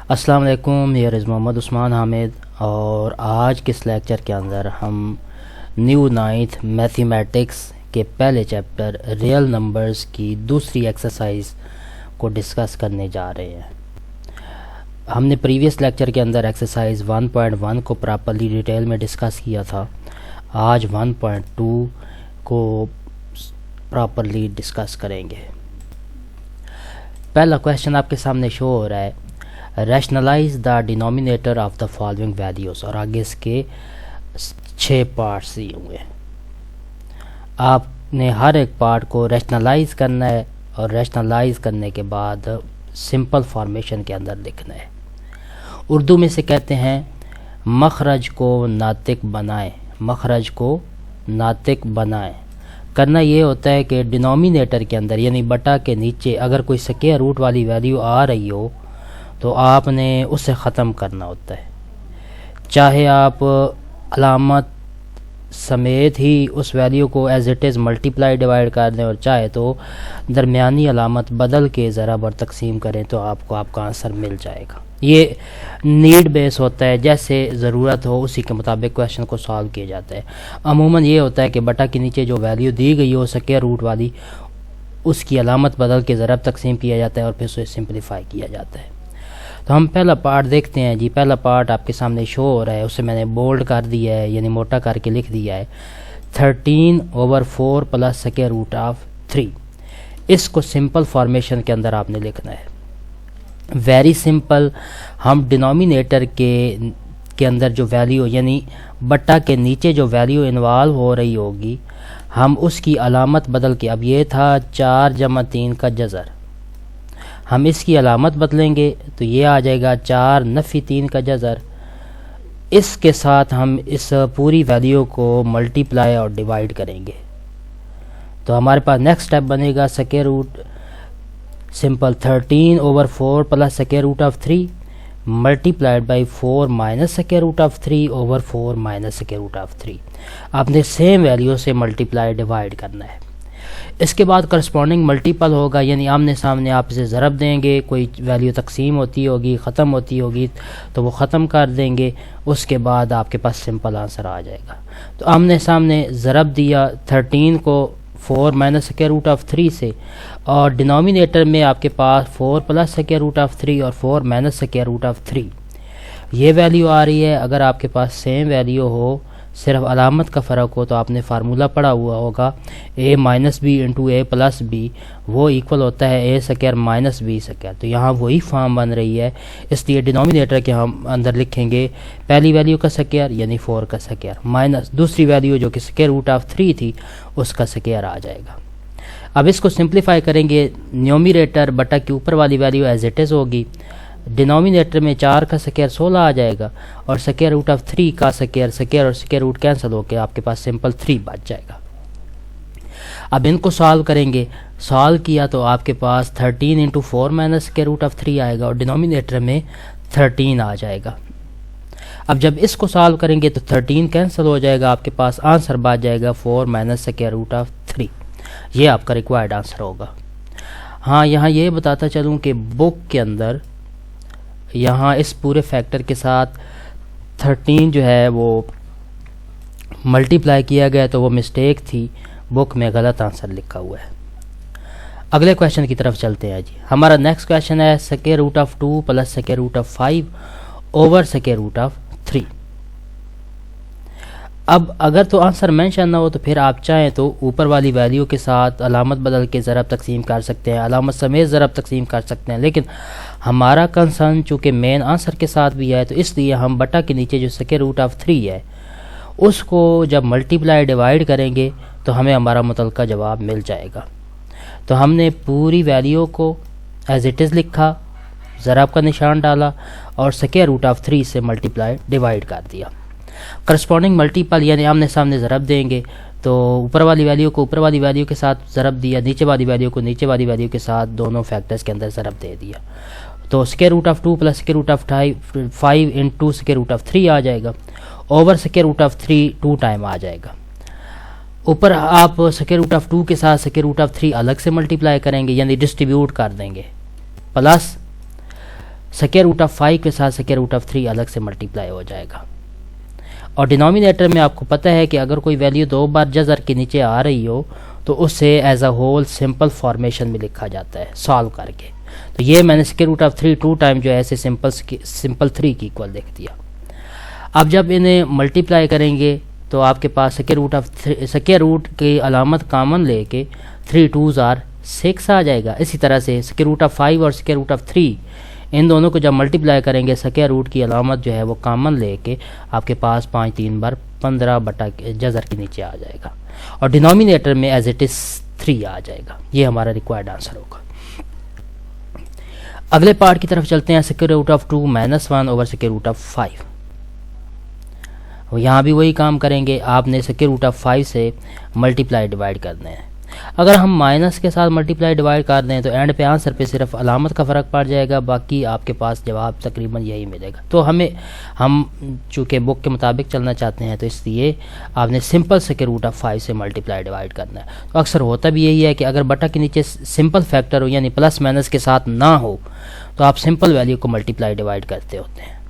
अस्सलाम वालेकुम, here is Mohammad Usman Hamid. और आज के इस लेक्चर के अंदर हम न्यू नाइन्थ मैथमेटिक्स के पहले चैप्टर रियल नंबर्स की दूसरी एक्सरसाइज को डिस्कस करने जा रहे हैं। हमने प्रीवियस लेक्चर के अंदर एक्सरसाइज 1.1 को प्रॉपर्ली डिटेल में डिस्कस किया था। आज 1.2 को प्रॉपर्ली डिस्कस करेंगे। पहला क्वेश्चन आपके सामने शो हो रहा है, rationalise the denominator of the following values, और आगे इसके 6 पार्ट्स दिए हुए हैं। आपने हर एक पार्ट को रैशनलाइज करना है और रैशनलाइज करने के बाद सिंपल फॉर्मेशन के अंदर लिखना है। उर्दू में से कहते हैं मखरज को नातिक बनाएं, मखरज को नातिक बनाएं। करना ये होता है कि डिनोमिनेटर के अंदर यानी बटा के नीचे अगर कोई स्क्वायर रूट वाली वैल्यू आ रही हो तो आपने उसे ख़त्म करना होता है। चाहे आप अलामत समेत ही उस वैल्यू को as it is multiply divide कर दें और चाहे तो दरमियानी अलामत बदल के ज़रब और तकसीम करें तो आपको आपका आंसर मिल जाएगा। ये नीड बेस होता है, जैसे ज़रूरत हो उसी के मुताबिक क्वेश्चन को सॉल्व किया जाता है। अमूमन ये होता है कि बटा के नीचे जो वैल्यू दी गई हो स्क्वायर रूट वाली, उसकी अलामत बदल के ज़रब तकसीम किया जाता है और फिर उसे सिंप्लीफाई किया जाता है। तो हम पहला पार्ट देखते हैं जी। पहला पार्ट आपके सामने शो हो रहा है, उसे मैंने बोल्ड कर दिया है यानी मोटा करके लिख दिया है। 13/4 प्लस स्क्वायर रूट ऑफ 3। इसको सिंपल फॉर्मेशन के अंदर आपने लिखना है। Very simple. हम डिनोमिनेटर के अंदर जो वैल्यू यानी बट्टा के नीचे जो वैल्यू इन्वॉल्व हो रही होगी, हम उसकी अलामत बदल के, अब ये था 4 - 3 का जज़र, हम इसकी अलामत बदलेंगे तो ये आ जाएगा 4-3 का जज़र। इसके साथ हम इस पूरी वैल्यू को मल्टीप्लाई और डिवाइड करेंगे तो हमारे पास नेक्स्ट स्टेप बनेगा square root. Simple 13/4 plus square root of 3 multiplied by 4 minus square root of 3/4 minus square root of 3। आपने सेम वैल्यू से मल्टीप्लाई डिवाइड करना है। इसके बाद करस्पॉन्डिंग मल्टीपल होगा, यानी आमने सामने आप इसे ज़रब देंगे, कोई वैल्यू तकसीम होती होगी ख़त्म होती होगी तो वो ख़त्म कर देंगे, उसके बाद आपके पास सिंपल आंसर आ जाएगा। तो आमने सामने ज़रब दिया 13 को 4 माइनस स्क्वायर रूट ऑफ 3 से, और डिनोमिनेटर में आपके पास 4 प्लस स्क्वायर रूट ऑफ 3 और 4 माइनस स्क्वायर रूट ऑफ 3 ये वैल्यू आ रही है। अगर आपके पास सेम वैल्यू हो, सिर्फ अलामत का फ़र्क हो, तो आपने फार्मूला पढ़ा हुआ होगा a minus B into A plus B, वो इक्वल होता है a square minus B square. तो यहाँ वही फॉर्म बन रही है, इसलिए डिनोमिनेटर के हम अंदर लिखेंगे पहली वैल्यू का स्क्वायर यानी 4 का स्क्वायर माइनस दूसरी वैल्यू जो कि स्क्वायर रूट ऑफ 3 थी उसका स्क्वायर आ जाएगा। अब इसको सिंप्लीफाई करेंगे, न्यूमरेटर बटा के ऊपर वाली वैल्यू एज इट इज़ होगी, डिनोमिनेटर में 4 का स्क्वायर 16 आ जाएगा और स्क्वायर रूट ऑफ 3 का स्क्वायर और स्क्वायर रूट कैंसिल होकर आपके पास सिंपल 3 बच जाएगा। अब इनको सॉल्व करेंगे, सॉल्व किया तो आपके पास 13 × 4 माइनस स्क्वायर रूट ऑफ 3 आएगा और डिनोमिनेटर में 13 आ जाएगा। अब जब इसको सॉल्व करेंगे तो 13 कैंसिल हो जाएगा, आपके पास आंसर बच जाएगा 4 माइनस स्क्वायर रूट ऑफ 3। ये आपका रिक्वायर्ड आंसर होगा। हाँ, यहाँ ये बताता चलूँ कि बुक के अंदर यहाँ इस पूरे फैक्टर के साथ 13 जो है वो मल्टीप्लाई किया गया तो वो मिस्टेक थी, बुक में गलत आंसर लिखा हुआ है। अगले क्वेश्चन की तरफ चलते हैं जी। हमारा नेक्स्ट क्वेश्चन है square root of 2 plus square root of 5 over square root of 3। अब अगर तो आंसर मेंशन ना हो तो फिर आप चाहें तो ऊपर वाली वैल्यू के साथ अलामत बदल के ज़रब तकसीम कर सकते हैं, अलामत समेत ज़रब तकसीम कर सकते हैं, लेकिन हमारा कंसर्न चूँकि मेन आंसर के साथ भी है तो इसलिए हम बटा के नीचे जो स्क्वायर रूट ऑफ 3 है उसको जब मल्टीप्लाई डिवाइड करेंगे तो हमें हमारा मुतलका जवाब मिल जाएगा। तो हमने पूरी वैल्यू को एज इट इज़ लिखा, ज़रब का निशान डाला और स्क्वायर रूट ऑफ 3 से मल्टीप्लाई डिवाइड कर दिया। करस्पॉन्डिंग मल्टीपल यानी आमने सामने ज़रब देंगे तो ऊपर वाली वैल्यू को ऊपर वाली वैल्यू के साथ ज़रब दिया, नीचे वाली वैल्यू को नीचे वाली वैल्यू के साथ दोनों फैक्टर्स के अंदर ज़रब दे दिया तो square root of 2 plus square root of 5 into square root of 3 आ जाएगा, over square root of 3 2 time आ जाएगा। ऊपर आप स्क्वायर रूट ऑफ 2 के साथ स्क्वायर रूट ऑफ 3 अलग से मल्टीप्लाई करेंगे यानी डिस्ट्रीब्यूट कर देंगे, प्लस स्क्वायर रूट ऑफ 5 के साथ स्क्वायर रूट ऑफ 3 अलग से मल्टीप्लाई हो जाएगा। और डिनोमिनेटर में आपको पता है कि अगर कोई वैल्यू 2 बार जज़र के नीचे आ रही हो तो उससे as a whole simple formation में लिखा जाता है सॉल्व करके। तो ये मैंने स्क्वायर रूट ऑफ 3 2 टाइम जो है ऐसे सिंपल 3 की इक्वल लिख दिया। अब जब इन्हें मल्टीप्लाई करेंगे तो आपके पास स्क्वायर रूट की अलामत कॉमन लेके 3 2s are 6 आ जाएगा। इसी तरह से स्क्वायर रूट ऑफ 5 और स्क्वायर रूट ऑफ 3 इन दोनों को जब मल्टीप्लाई करेंगे स्क्वायर रूट की अलामत जो है वो कॉमन लेके आपके पास 5 3 बार 15 बटा जज़र के नीचे आ जाएगा और डिनोमिनेटर में एज इट इज़ 3 आ जाएगा। ये हमारा रिक्वायर्ड आंसर होगा। अगले पार्ट की तरफ चलते हैं। Square root of 2 - 1 over square root of 5। यहाँ भी वही काम करेंगे, आपने स्क्वायर रूट ऑफ 5 से मल्टीप्लाई डिवाइड करने हैं। अगर हम माइनस के साथ मल्टीप्लाई डिवाइड कर दें तो एंड पे आंसर पे सिर्फ अलामत का फ़र्क पड़ जाएगा, बाकी आपके पास जवाब तकरीबन यही मिलेगा। तो हम चूँकि बुक के मुताबिक चलना चाहते हैं तो इसलिए आपने सिंपल स्क्वायर रूट ऑफ 5 से मल्टीप्लाई डिवाइड करना है। तो अक्सर होता भी यही है कि अगर बटा के नीचे सिंपल फैक्टर हो यानी प्लस माइनस के साथ ना हो तो आप सिंपल वैल्यू को मल्टीप्लाई डिवाइड करते होते हैं।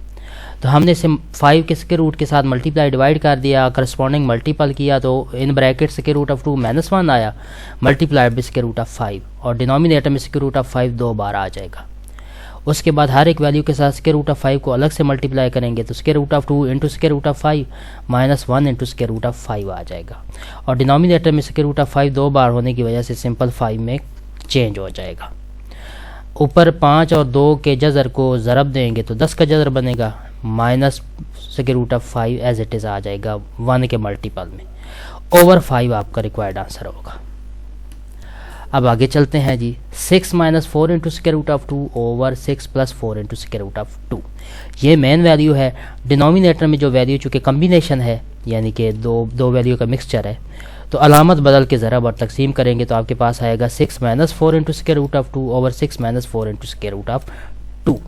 तो हमने 5 के स्क्वायर रूट के साथ मल्टीप्लाई डिवाइड कर दिया, करस्पॉन्डिंग मल्टीपल किया तो in bracket square root of 2 - 1 आया multiplied by square root of 5 और डिनोमिनेटर में स्क्वायर रूट ऑफ 5 2 बार आ जाएगा। उसके बाद हर एक वैल्यू के साथ स्क्वायर रूट ऑफ 5 को अलग से मल्टीप्लाई करेंगे तो square root of 2 into square root of 5 -1 into square root of 5 आ जाएगा और डिनोमिनेटर में स्क्वायर रूट ऑफ 5 2 बार होने की वजह से सिंपल 5 में चेंज हो जाएगा। ऊपर 5 और 2 के जज़र को ज़रब देंगे तो 10 का जज़र बनेगा minus square root of 5 as it is आ जाएगा 1 के मल्टीपल में ओवर 5 आपका रिक्वायर्ड आंसर होगा। अब आगे चलते हैं जी। 6 - 4 into square root of 2 over 6 + 4 into square root of 2। ये मेन वैल्यू है। डिनोमिनेटर में जो वैल्यू चूँकि कम्बिनेशन है यानी कि दो वैल्यू का मिक्सचर है तो अलामत बदल के ज़रब और तकसीम करेंगे तो आपके पास आएगा 6 - 4 into square root of 2 over 6 - 4 into square root of 2।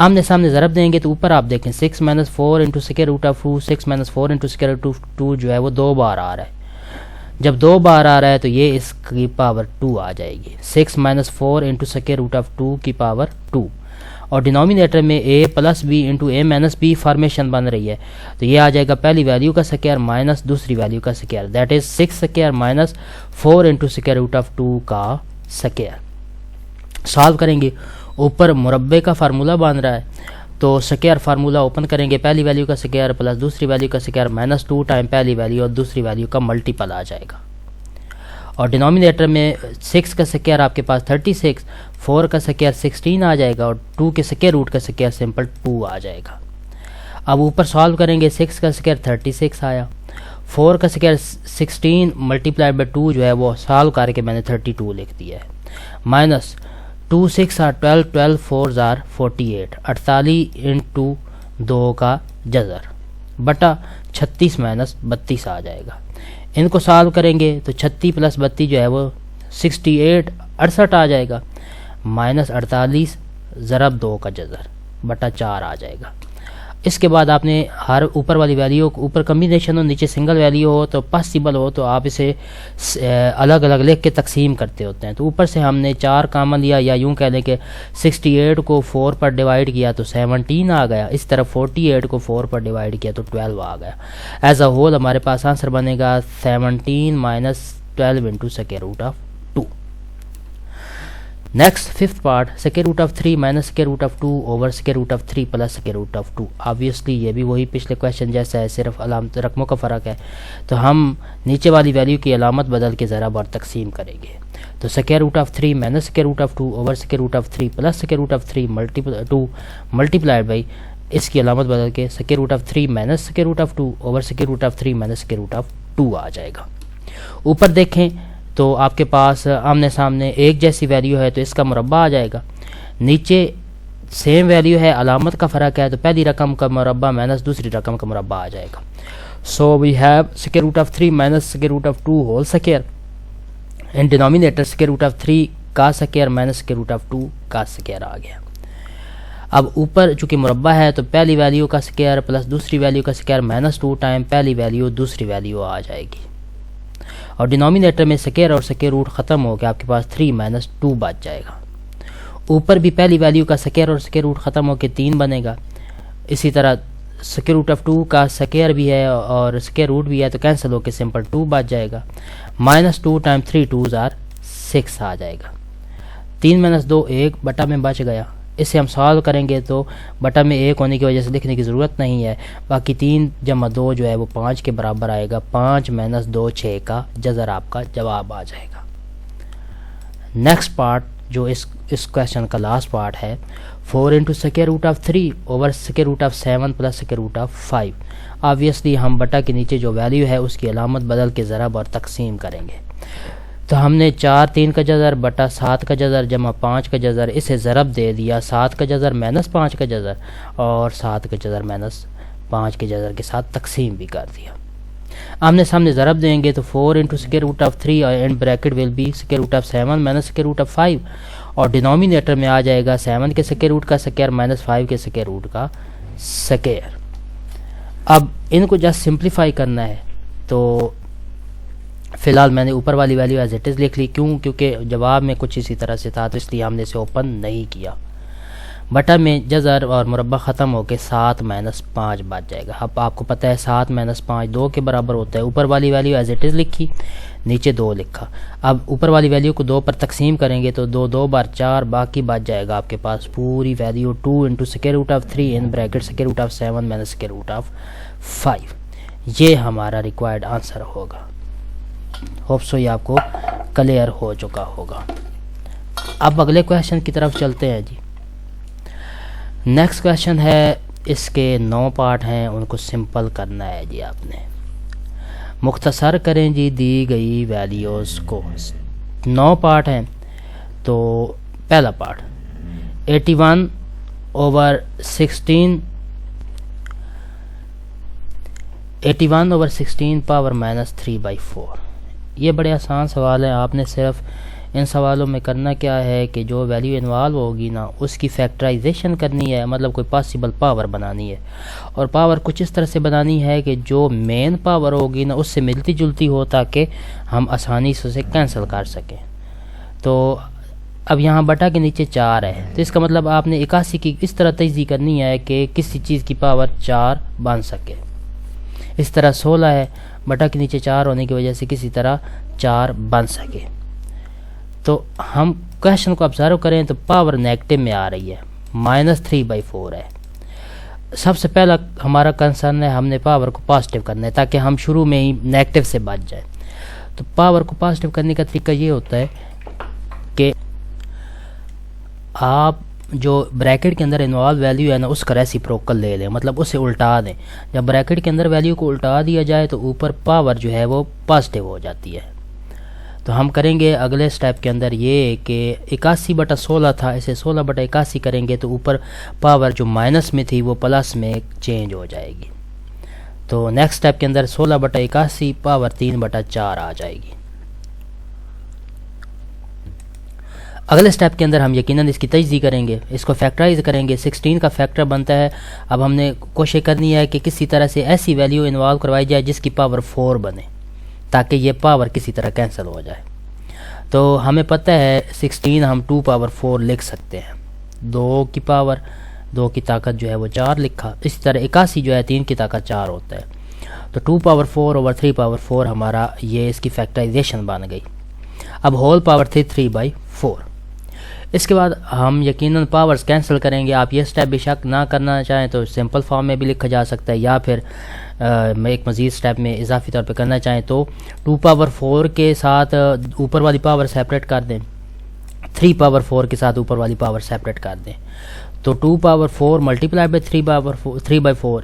आमने सामने ज़रब देंगे तो ऊपर आप देखें 6 - 4 into square root of 2 6 - 4 into square root of 2 जो है वो 2 बार आ रहा है। जब 2 बार आ रहा है तो ये इसकी पावर 2 आ जाएगी। 6 - 4 इंटू स्क्वायर रूट ऑफ 2 की पावर 2 और डिनोमिनेटर में a + b into a - b formation बन रही है तो ये आ जाएगा पहली वैल्यू का स्क्वायर माइनस दूसरी वैल्यू का square that is 6 square minus 4 into square root of 2 का स्क्वायर। सॉल्व करेंगे, ऊपर मुरब्बे का फार्मूला बन रहा है तो स्क्वायर फार्मूला ओपन करेंगे, पहली वैल्यू का स्क्वायर प्लस दूसरी वैल्यू का स्क्वायर -2 टाइम पहली वैल्यू और दूसरी वैल्यू का मल्टीपल आ जाएगा। और डिनोमिनेटर में 6 का स्क्वायर आपके पास 36, 4 का स्क्वायर 16 आ जाएगा और 2 के स्क्वायर रूट का स्क्वायर सिंपल 2 आ जाएगा। अब ऊपर सॉल्व करेंगे, 6 का स्क्वायर 36 आया, 4 का स्क्वायर 16 मल्टीप्लाइड बाई 2 जो है वो सॉल्व करके मैंने 32 लिख दिया है minus 2 6 are 12 12 4s are 48 48 into 2 का जज़र बटा 36 - 32 आ जाएगा। इनको सॉल्व करेंगे तो 36 + 32 जो है वो 68 68 आ जाएगा माइनस 48 ज़रब 2 का जज़र बटा 4 आ जाएगा। इसके बाद आपने हर ऊपर वाली वैल्यू ऊपर कम्बिनेशन हो नीचे सिंगल वैल्यू हो तो पॉसिबल हो तो आप इसे अलग अलग लिख के तकसीम करते होते हैं। तो ऊपर से हमने 4 कॉमन लिया या यूं कह लें कि 68 को 4 पर डिवाइड किया तो 17 आ गया, इस तरफ 48 को 4 पर डिवाइड किया तो 12 आ गया। एज अ होल हमारे पास आंसर बनेगा 17 - 12 into square root of 2। Next 5th part square root of 3 minus square root of 2 over square root of 3 plus square root of 2। Obviously ये भी वही पिछले क्वेश्चन जैसा है, सिर्फ अलामत रकमों का फ़र्क है। तो हम नीचे वाली वैल्यू की अलामत बदल के ज़रा और तकसीम करेंगे। तो square root of 3 minus square root of 2 over square root of 3 plus square root of 3 2 multiplied by इसकी अलामत बदल के square root of 3 minus square root of 2 over square root of 3 minus square root of 2 आ जाएगा। ऊपर देखें तो आपके पास आमने सामने एक जैसी वैल्यू है तो इसका मुरब्बा आ जाएगा, नीचे सेम वैल्यू है अलामत का फ़र्क है तो पहली रकम का मुरब्बा माइनस दूसरी रकम का मुरब्बा आ जाएगा। So we have square root of 3 minus square root of 2 whole square and denominator square root of 3 का square minus square root of 2 का स्क्वायर आ गया। अब ऊपर चूँकि मुरब्बा है तो पहली वैल्यू का स्क्वायर प्लस दूसरी वैल्यू का स्क्वायर -2 टाइम पहली वैल्यू दूसरी वैल्यू आ जाएगी और डिनोमिनेटर में स्क्वायर और स्क्वायर रूट ख़त्म हो गया, आपके पास 3 - 2 बच जाएगा। ऊपर भी पहली वैल्यू का स्क्वायर और स्क्वायर रूट ख़त्म होकर 3 बनेगा। इसी तरह स्क्वायर रूट ऑफ 2 का स्क्वायर भी है और स्क्वायर रूट भी है, तो कैंसिल होकर सिंपल 2 बच जाएगा। -2 टाइम 3 2s आर 6 आ जाएगा। 3 - 2 1 बटा में बच गया। इसे हम सॉल्व करेंगे तो बटा में 1 होने की वजह से लिखने की ज़रूरत नहीं है, बाकी 3 + 2 जो है वो 5 के बराबर आएगा। 5 - 2 6 का जज़र आपका जवाब आ जाएगा। नेक्स्ट पार्ट जो इस क्वेश्चन का लास्ट पार्ट है, 4 × square root of 3 over square root of 7 plus square root of 5। Obviously हम बटा के नीचे जो वैल्यू है उसकी अलामत बदल के ज़रब और तकसीम करेंगे। तो हमने 4 3 का जज़र बटा 7 का जज़र जमा 5 का जज़र, इसे ज़रब दे दिया 7 का जज़र माइनस 5 का जज़र और 7 का जज़र माइनस 5 के जज़र के साथ तकसीम भी कर दिया। आमने सामने ज़रब देंगे तो 4 × स्क्वायर रूट ऑफ 3 और and bracket will be square root of 7 minus square root of 5 और डिनोमिनेटर में आ जाएगा 7 के स्क्वायर रूट का स्क्वायर माइनस 5 के स्क्वायर रूट का स्क्वायर। अब इनको जस्ट सिंप्लीफाई करना है, तो फ़िलहाल मैंने ऊपर वाली वैल्यू एज इट इज़ लिख ली। क्योंकि जवाब में कुछ इसी तरह से था, तो इसलिए हमने इसे ओपन नहीं किया। बटा में जज़र और मुरब्बा ख़त्म होकर 7 - 5 बच जाएगा। अब आपको पता है 7 - 5 2 के बराबर होता है। ऊपर वाली वैल्यू एज इट इज़ लिखी, नीचे 2 लिखा। अब ऊपर वाली वैल्यू को 2 पर तकसीम करेंगे तो 2 2 बार 4, बाकी बच जाएगा आपके पास पूरी value 2 × square root of 3 in bracket square root of 7 minus square root of 5। ये हमारा रिक्वायर्ड आंसर होगा। होप सो ये आपको क्लियर हो चुका होगा। अब अगले क्वेश्चन की तरफ चलते हैं जी। नेक्स्ट क्वेश्चन है, इसके 9 पार्ट हैं, उनको सिंपल करना है जी आपने। मुख्तसर करें जी दी गई वैल्यूज़ को। 9 पार्ट हैं। तो पहला पार्ट 81 ओवर 16 पावर -3/4। ये बड़े आसान सवाल है। आपने सिर्फ इन सवालों में करना क्या है कि जो वैल्यू इन्वॉल्व होगी ना उसकी फैक्टराइजेशन करनी है, मतलब कोई पॉसिबल पावर बनानी है। और पावर कुछ इस तरह से बनानी है कि जो मेन पावर होगी ना उससे मिलती जुलती हो, ताकि हम आसानी से उसे कैंसिल कर सकें। तो अब यहाँ बटा के नीचे 4 है, तो इसका मतलब आपने 81 की इस तरह तजज़ी करनी है कि किसी चीज़ की पावर 4 बन सके। इस तरह 16 है, बटा के नीचे 4 होने की वजह से किसी तरह 4 बन सके। तो हम क्वेश्चन को ऑब्जर्व करें तो पावर नेगेटिव में आ रही है, -3/4 है। सबसे पहला हमारा कंसर्न है, हमने पावर को पॉजिटिव करना है ताकि हम शुरू में ही नेगेटिव से बच जाए। तो पावर को पॉजिटिव करने का तरीका ये होता है कि आप जो ब्रैकेट के अंदर इन्वॉल्व वैल्यू है ना उसका रेसिप्रोकल ले लें, मतलब उसे उल्टा दें। जब ब्रैकेट के अंदर वैल्यू को उल्टा दिया जाए तो ऊपर पावर जो है वो पॉजिटिव हो जाती है। तो हम करेंगे अगले स्टेप के अंदर ये कि 81/16 था, इसे 16/81 करेंगे तो ऊपर पावर जो माइनस में थी वो प्लस में चेंज हो जाएगी। तो नेक्स्ट स्टेप के अंदर 16/81 पावर 3/4 आ जाएगी। अगले स्टेप के अंदर हम यकीनन इसकी तजज़ी करेंगे, इसको फैक्टराइज करेंगे। 16 का फैक्टर बनता है। अब हमने कोशिश करनी है कि किसी तरह से ऐसी वैल्यू इन्वॉल्व करवाई जाए जिसकी पावर 4 बने, ताकि ये पावर किसी तरह कैंसिल हो जाए। तो हमें पता है 16 हम 2 पावर 4 लिख सकते हैं। 2 की पावर 2 की ताकत जो है वो 4 लिखा। इसी तरह 81 जो है 3 की ताकत 4 होता है। तो 2 पावर 4 ओवर 3 पावर 4 हमारा ये इसकी फैक्टराइजेशन बन गई। अब होल पावर थी 3/4। इसके बाद हम यकीनन पावर्स कैंसिल करेंगे। आप ये स्टेप बेशक ना करना चाहें तो सिंपल फॉर्म में भी लिखा जा सकता है, या फिर मैं एक मज़ीद स्टेप में इजाफी तौर पे करना चाहें तो 2 पावर 4 के साथ ऊपर वाली पावर सेपरेट कर दें, 3 पावर 4 के साथ ऊपर वाली पावर सेपरेट कर दें। तो 2 पावर 4 मल्टीप्लाई बाई 3/4।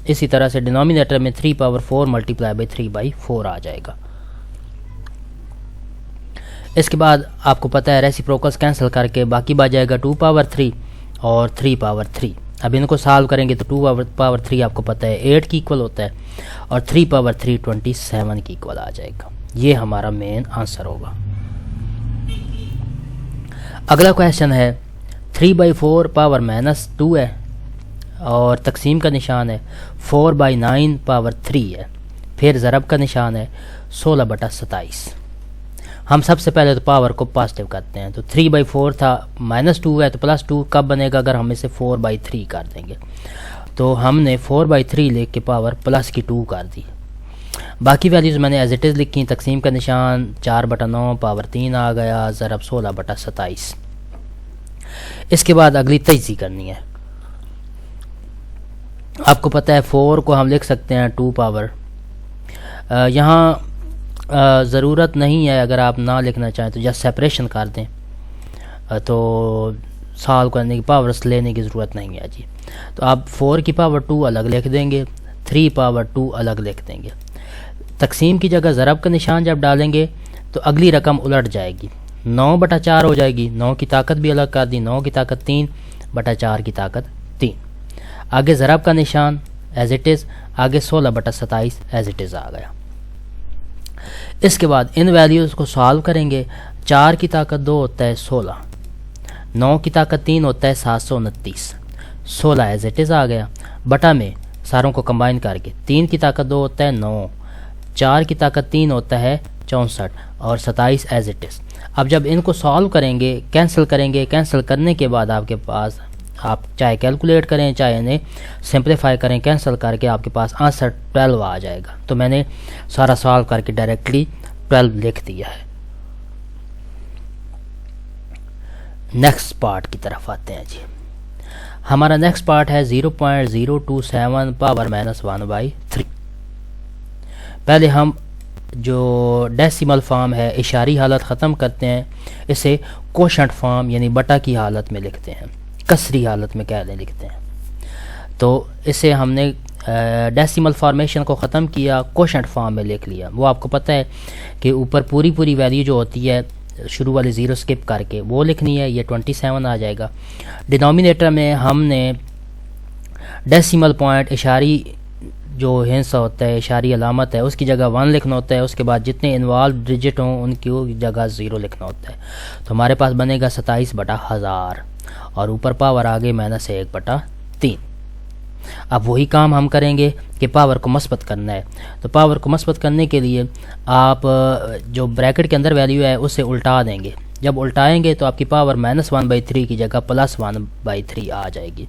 इसी तरह से डिनोमिनेटर में 3 पावर 4 मल्टीप्लाई बाई 3/4 आ जाएगा। इसके बाद आपको पता है रेसिप्रोकल्स कैंसिल करके बाकी बच जाएगा 2 पावर 3 और 3 पावर 3। अब इनको सॉल्व करेंगे तो 2 पावर 3 आपको पता है 8 की इक्वल होता है और 3 पावर 3 27 की इक्वल आ जाएगा। ये हमारा मेन आंसर होगा। अगला क्वेश्चन है 3/4 पावर -2 है और तकसीम का निशान है। 4/9 पावर 3 है, फिर ज़रब का निशान है 16/27। हम सबसे पहले तो पावर को पॉजिटिव करते हैं, तो 3/4 था, -2 है तो +2 कब बनेगा, अगर हम इसे 4/3 कर देंगे। तो हमने 4/3 लिख के पावर +2 कर दी। बाकी वैल्यूज़ मैंने एज इट इज़ लिखी, तकसीम का निशान 4/9 पावर 3 आ गया, ज़रब 16/27। इसके बाद अगली तेजी करनी है। आपको पता है 4 को हम लिख सकते हैं 2 पावर, यहाँ ज़रूरत नहीं है, अगर आप ना लिखना चाहें तो जस्ट सेपरेशन कर दें, तो सॉल्व करने की पावर्स लेने की ज़रूरत नहीं है जी। तो आप 4 की पावर 2 अलग लिख देंगे, 3 पावर 2 अलग लिख देंगे। तकसीम की जगह ज़रब का निशान जब डालेंगे तो अगली रकम उलट जाएगी, 9/4 हो जाएगी। 9 की ताकत भी अलग कर दी, 9 की ताकत 3/4 की ताकत 3। आगे ज़रब का निशान एज इट इज़, आगे 16/27 एज इट इज़ आ गया। इसके बाद इन वैल्यूज़ को सॉल्व करेंगे। 4 की ताकत 2 होता है 16, 9 की ताकत 3 होता है 729, 16 एज इट इज़ आ गया। बटा में सारों को कंबाइन करके 3 की ताकत 2 होता है 9, 4 की ताकत 3 होता है 64 और 27 एज इट इज़। अब जब इनको सॉल्व करेंगे, कैंसिल करेंगे, कैंसिल करने के बाद आपके पास, आप चाहे कैलकुलेट करें चाहे इन्हें सिंप्लीफाई करें, कैंसिल करके आपके पास आंसर 12 आ जाएगा। तो मैंने सारा सॉल्व करके डायरेक्टली 12 लिख दिया है। नेक्स्ट पार्ट की तरफ आते हैं जी। हमारा नेक्स्ट पार्ट है 0.027 पावर -1/3। पहले हम जो डेसिमल फॉर्म है, इशारी हालत ख़त्म करते हैं, इसे कोशंट फॉर्म यानी बटा की हालत में लिखते हैं, कसरी हालत में कह लें लिखते हैं। तो इसे हमने डेसिमल फॉर्मेशन को ख़त्म किया, कोशंट फॉर्म में लिख लिया। वो आपको पता है कि ऊपर पूरी वैल्यू जो होती है शुरू वाली 0 स्किप करके वो लिखनी है, ये 27 आ जाएगा। डिनोमिनेटर में हमने डेसिमल पॉइंट, इशारी जो हिस्सा होता है, इशारी अलामत है, उसकी जगह 1 लिखना होता है, उसके बाद जितने इन्वॉल्व डिजिट हों उनकी जगह 0 लिखना होता है। तो हमारे पास बनेगा 27/1000 और ऊपर पावर आ गई -1/3। अब वही काम हम करेंगे कि पावर को मस्बत करना है। तो पावर को मस्बत करने के लिए आप जो ब्रैकेट के अंदर वैल्यू है उसे उल्टा देंगे। जब उल्टाएंगे तो आपकी पावर -1/3 की जगह +1/3 आ जाएगी।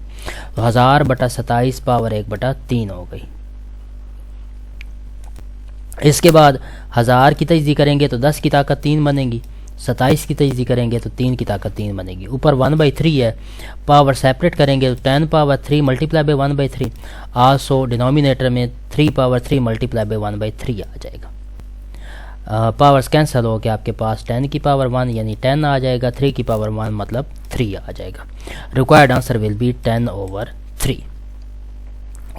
तो 1000/27 पावर 1/3 हो गई। इसके बाद 1000 की तजदी करेंगे तो 10 की ताकत 3 बनेगी, 27 की तजदी करेंगे तो 3 की ताकत 3 बनेगी। ऊपर 1/3 है, पावर सेपरेट करेंगे तो 10 power 3 multiply by 1/3। Also denominator में 3 पावर 3 मल्टीप्लाई बाय 1/3 आ जाएगा। पावर्स कैंसिल हो के आपके पास 10 की पावर 1 यानी 10 आ जाएगा, 3 की पावर 1 मतलब 3 आ जाएगा। Required answer will be 10/3।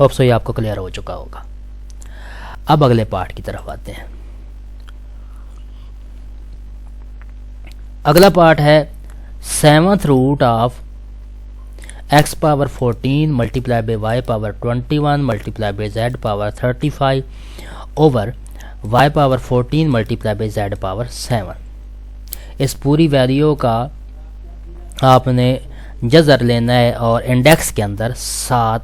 Hope so ये आपको क्लियर हो चुका होगा। अब अगले पार्ट की तरफ आते हैं। अगला पार्ट है 7th root of x power 14 multiply by y power 21 multiply by z power 35 over y power 14 multiply by z power 7। इस पूरी वैल्यू का आपने जज़र लेना है और इंडेक्स के अंदर 7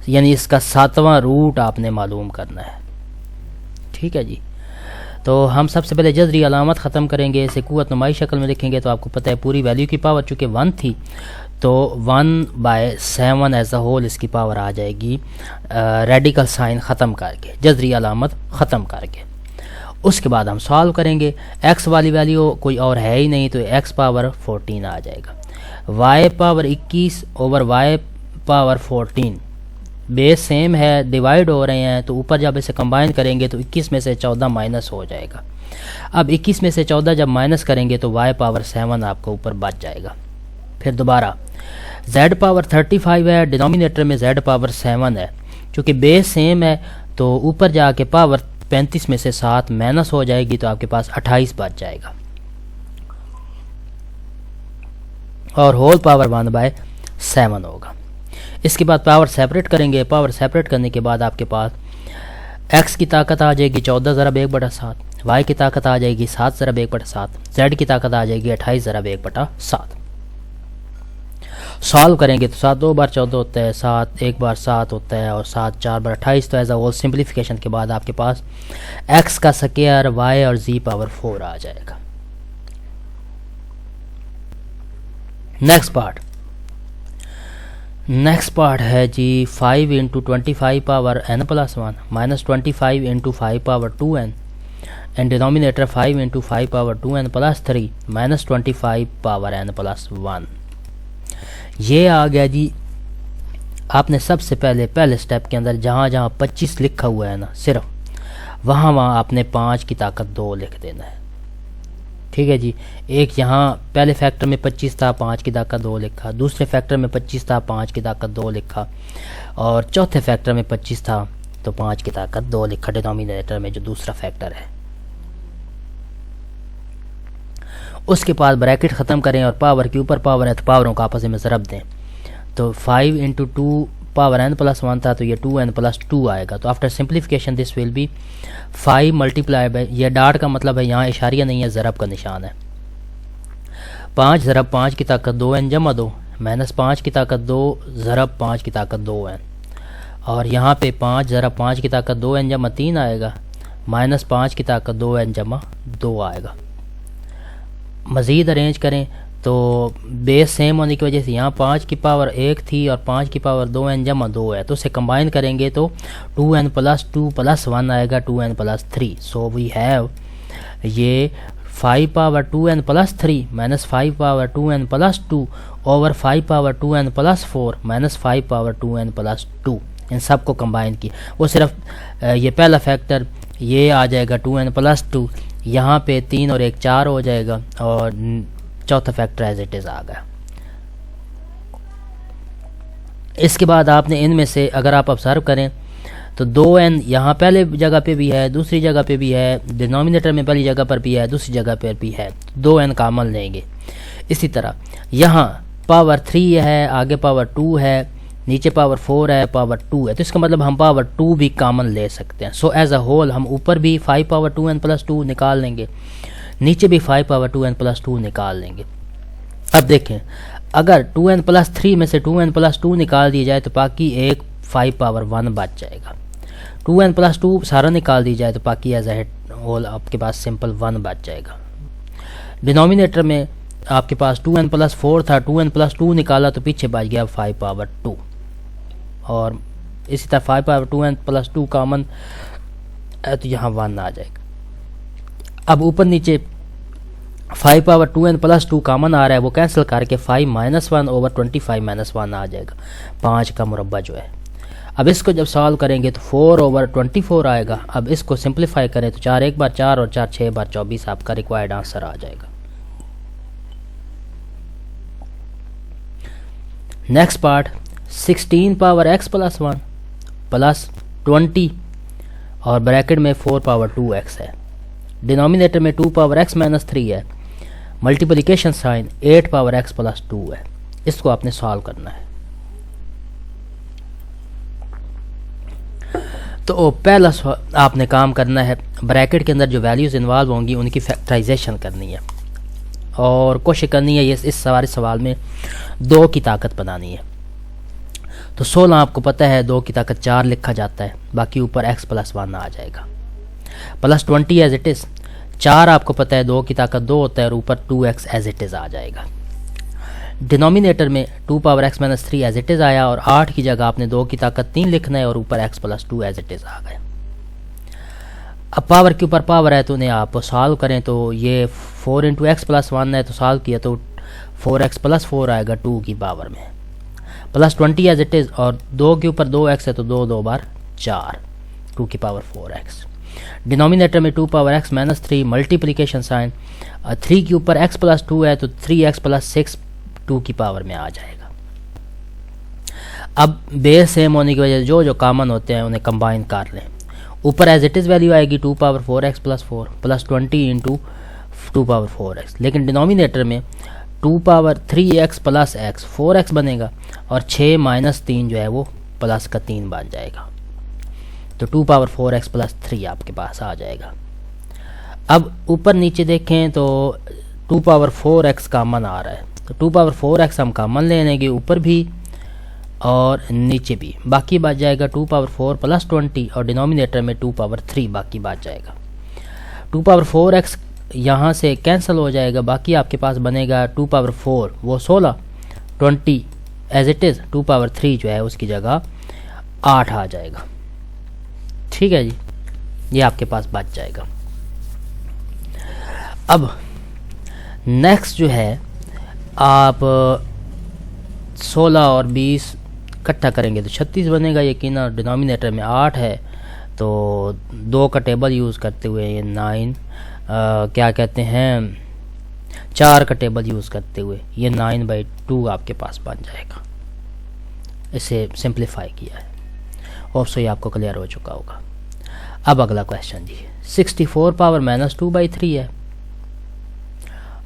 यानी इसका 7वां रूट आपने मालूम करना है। ठीक है जी। तो हम सबसे पहले जज़री अलामत ख़त्म करेंगे, इसे कुव्वत नुमाई शक्ल में लिखेंगे। तो आपको पता है पूरी वैल्यू की पावर चूँकि 1 थी तो 1/7 एज अ होल इसकी पावर आ जाएगी, रेडिकल साइन ख़त्म करके, जज़री अलामत ख़त्म करके। उसके बाद हम सॉल्व करेंगे। x वाली वैल्यू कोई और है ही नहीं तो x पावर 14 आ जाएगा। y power 21 over y power 14 base same है, डिवाइड हो रहे हैं, तो ऊपर जब इसे कंबाइन करेंगे तो 21 में से 14 माइनस हो जाएगा। अब 21 में से 14 जब माइनस करेंगे तो y पावर 7 आपको ऊपर बच जाएगा। फिर दोबारा z पावर 35 है, डिनोमिनेटर में z पावर 7 है, चूँकि बेस सेम है तो ऊपर जाके पावर 35 में से 7 माइनस हो जाएगी तो आपके पास 28 बच जाएगा और होल पावर 1/7 होगा। इसके बाद पावर सेपरेट करेंगे। पावर सेपरेट करने के बाद आपके पास x की ताकत आ जाएगी 14 ज़रब 1/7, y की ताकत आ जाएगी 7 ज़रब 1/7, z की ताकत आ जाएगी 28 ज़रब 1/7। सॉल्व करेंगे तो 7 2 बार 14 होता है, 7 1 बार 7 होता है और 7 4 बार 28। तो एज अ होल सिंप्लीफिकेशन के बाद आपके पास x का स्क्वायर y और z पावर 4 आ जाएगा। नेक्स्ट पार्ट है जी 5 into 25 power n plus 1 minus 25 into 5 power 2n and denominator 5 into 5 power 2n plus 3 minus 25 power n plus 1। ये आ गया जी। आपने सबसे पहले स्टेप के अंदर जहाँ 25 लिखा हुआ है ना, सिर्फ वहाँ आपने 5 की ताकत 2 लिख देना है। ठीक है जी। एक यहाँ पहले फैक्टर में 25 था, 5 की ताकत 2 लिखा, दूसरे फैक्टर में 25 था, 5 की ताकत 2 लिखा, और चौथे फैक्टर में 25 था तो 5 की ताकत 2 लिखा डिनोमिनेटर में जो दूसरा फैक्टर है। उसके बाद ब्रैकेट ख़त्म करें और पावर के ऊपर पावर है तो पावरों को आपस में ज़रब दें। तो 5 इंटू 2 पावर n प्लस 1 था तो ये 2n प्लस 2 आएगा। तो after simplification this will be 5 multiply by, ये डाट का मतलब है यहाँ इशारिया नहीं है, ज़रब का निशान है। 5 ज़रब 5 की ताकत 2n जमा 2 माइनस 5 की ताकत 2 ज़रब 5 की ताकत 2n, और यहाँ पे 5 ज़रब 5 की ताकत 2n जमा 3 आएगा, माइनस 5 की ताकत 2n जमा 2 आएगा। मज़ीद अरेंज करें तो बेस सेम होने की वजह से यहाँ 5 की पावर 1 थी और 5 की पावर 2n जमा 2 है, तो उसे कंबाइन करेंगे तो 2n प्लस 2 प्लस 1 आएगा, 2n plus 3। So we have ये 5 power 2n plus 3 minus 5 power 2n plus 2 over 5 power 2n plus 4 minus 5 power 2n plus 2। इन सब को कंबाइन की, वो सिर्फ ये पहला फैक्टर ये आ जाएगा 2n प्लस 2, यहाँ पे 3 और 1 4 हो जाएगा, और चौथा फैक्टर एज इट इज़ आ गया। इसके बाद आपने इनमें से अगर आप ऑब्जर्व करें तो 2n यहाँ पहले जगह पे भी है, दूसरी जगह पे भी है, डिनोमिनेटर में पहली जगह पर भी है, दूसरी जगह पर भी है, 2n कॉमन लेंगे। इसी तरह यहाँ पावर 3 है, आगे पावर 2 है, नीचे पावर 4 है, पावर 2 है, तो इसका मतलब हम पावर 2 भी कॉमन ले सकते हैं। सो एज अ होल हम ऊपर भी 5 पावर 2n प्लस 2 निकाल लेंगे, नीचे भी 5 पावर 2n प्लस 2 निकाल लेंगे। अब देखें, अगर 2n प्लस 3 में से 2n प्लस 2 निकाल दी जाए तो बाकी एक 5 पावर 1 बच जाएगा। 2n प्लस 2 सारा निकाल दी जाए तो बाकी एज ए होल आपके पास सिंपल 1 बच जाएगा। डिनोमिनेटर में आपके पास 2n प्लस 4 था, 2n प्लस 2 निकाला तो पीछे बच गया 5 पावर 2, और इसी तरह 5 पावर 2n प्लस 2 कॉमन है तो यहाँ 1 आ जाएगा। अब ऊपर नीचे 5 पावर 2n प्लस 2 कॉमन आ रहा है, वो कैंसिल करके 5 माइनस 1 ओवर 25 माइनस 1 आ जाएगा, 5 का मुरब्बा जो है। अब इसको जब सॉल्व करेंगे तो 4 ओवर 24 आएगा। अब इसको सिंप्लीफाई करें तो 4 एक बार 4 और 4 6 बार 24 आपका रिक्वायर्ड आंसर आ जाएगा। Next part 16 power x plus 1 plus 20 और ब्रैकेट में 4 पावर 2x है, डिनोमिनेटर में 2 पावर x माइनस 3 है, multiplication sign 8 power x plus 2 है। इसको आपने सॉल्व करना है। तो पहला आपने काम करना है, ब्रैकेट के अंदर जो वैल्यूज़ इन्वॉल्व होंगी उनकी फैक्टराइजेशन करनी है और कोशिश करनी है इस सारे सवाल में 2 की ताकत बनानी है। तो 16 आपको पता है 2 की ताकत 4 लिखा जाता है, बाकी ऊपर x प्लस 1 आ जाएगा, प्लस 20 एज इट इज़। 4 आपको पता है 2 की ताकत 2 होता है और ऊपर 2x एज इट इज़ आ जाएगा। डिनोमिनेटर में 2 power x minus 3 as it is आया और 8 की जगह आपने 2 की ताकत 3 लिखना है और ऊपर x plus 2 as it is आ गया। अब पावर के ऊपर पावर है तो उन्हें आप सॉल्व करें तो ये 4 इंटू एक्स प्लस 1 है तो सॉल्व किया तो 4x प्लस 4 आएगा 2 की पावर में, प्लस 20 एज इट इज़, और 2 के ऊपर 2x है तो 2 2 बार 4, 2 की पावर 4x। डिनोमिनेटर में 2 power x minus 3, multiplication sign 3 के ऊपर x प्लस 2 है तो 3x प्लस 6 2 की पावर में आ जाएगा। अब बेस सेम होने की वजह से जो कॉमन होते हैं उन्हें कंबाइन कर लें। ऊपर एज इट इज़ वैल्यू आएगी 2 power 4x plus 4 plus 20 into 2 power 4x, लेकिन डिनोमिनेटर में 2 power 3x plus x 4x बनेगा और 6 माइनस 3 जो है वो प्लस का 3 बन जाएगा, तो 2 पावर 4x प्लस 3 आपके पास आ जाएगा। अब ऊपर नीचे देखें तो 2 पावर 4x कॉमन आ रहा है, तो 2 पावर 4x हम कॉमन ले लेंगे ऊपर भी और नीचे भी, बाकी बच जाएगा 2 पावर 4 प्लस 20 और डिनोमिनेटर में 2 पावर 3 बाकी बच जाएगा। 2 पावर 4x यहाँ से कैंसिल हो जाएगा, बाकी आपके पास बनेगा 2 पावर 4 वो 16 20 एज इट इज़ 2 पावर 3 जो है उसकी जगह 8 आ जाएगा। ठीक है जी, ये आपके पास बच जाएगा। अब नेक्स्ट जो है आप 16 और 20 इकट्ठा करेंगे तो 36 बनेगा। यकीनन डिनोमिनेटर में 8 है तो 2 का टेबल यूज़ करते हुए ये 9 क्या कहते हैं 4 का टेबल यूज़ करते हुए ये 9/2 आपके पास बन जाएगा। इसे सिंप्लीफाई किया है। होप सो ये आपको क्लियर हो चुका होगा। अब अगला क्वेश्चन जी, 64 पावर -2/3 है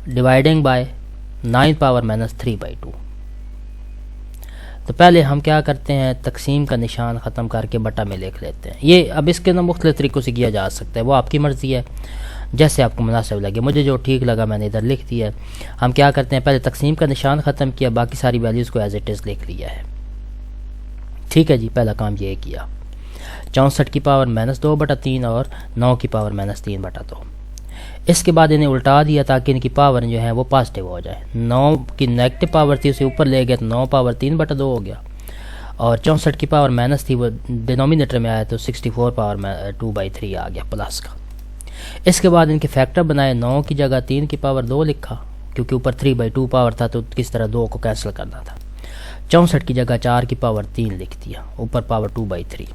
डिवाइडिंग बाय 9 पावर -3/2। तो पहले हम क्या करते हैं, तकसीम का निशान ख़त्म करके बटा में लिख लेते हैं। ये अब इसके ना मुख्तलिफ तरीक़ों से किया जा सकता है, वो आपकी मर्ज़ी है, जैसे आपको मुनासिब लगे। मुझे जो ठीक लगा मैंने इधर लिख दिया है। हम क्या करते हैं, पहले तकसीम का निशान ख़त्म किया, बाकी सारी वैल्यूज़ को एज इट इज़ लिख लिया है। ठीक है जी, पहला काम ये किया। 64 की पावर -2/3 और 9 की पावर -3/2। इसके बाद इन्हें उल्टा दिया ताकि इनकी पावर जो है वो पॉजिटिव हो जाए। 9 की नेगेटिव पावर थी, उसे ऊपर ले गए तो 9 पावर 3/2 हो गया। और 64 की पावर माइनस थी, वो डिनोमिनेटर में आया तो 64 पावर 2/3 आ गया प्लस का। इसके बाद इनके फैक्टर बनाए, 9 की जगह 3 की पावर 2 लिखा, क्योंकि ऊपर 3/2 पावर था तो किस तरह 2 को कैंसिल करना था। 64 की जगह 4 की पावर 3 लिख दिया, ऊपर पावर 2/3।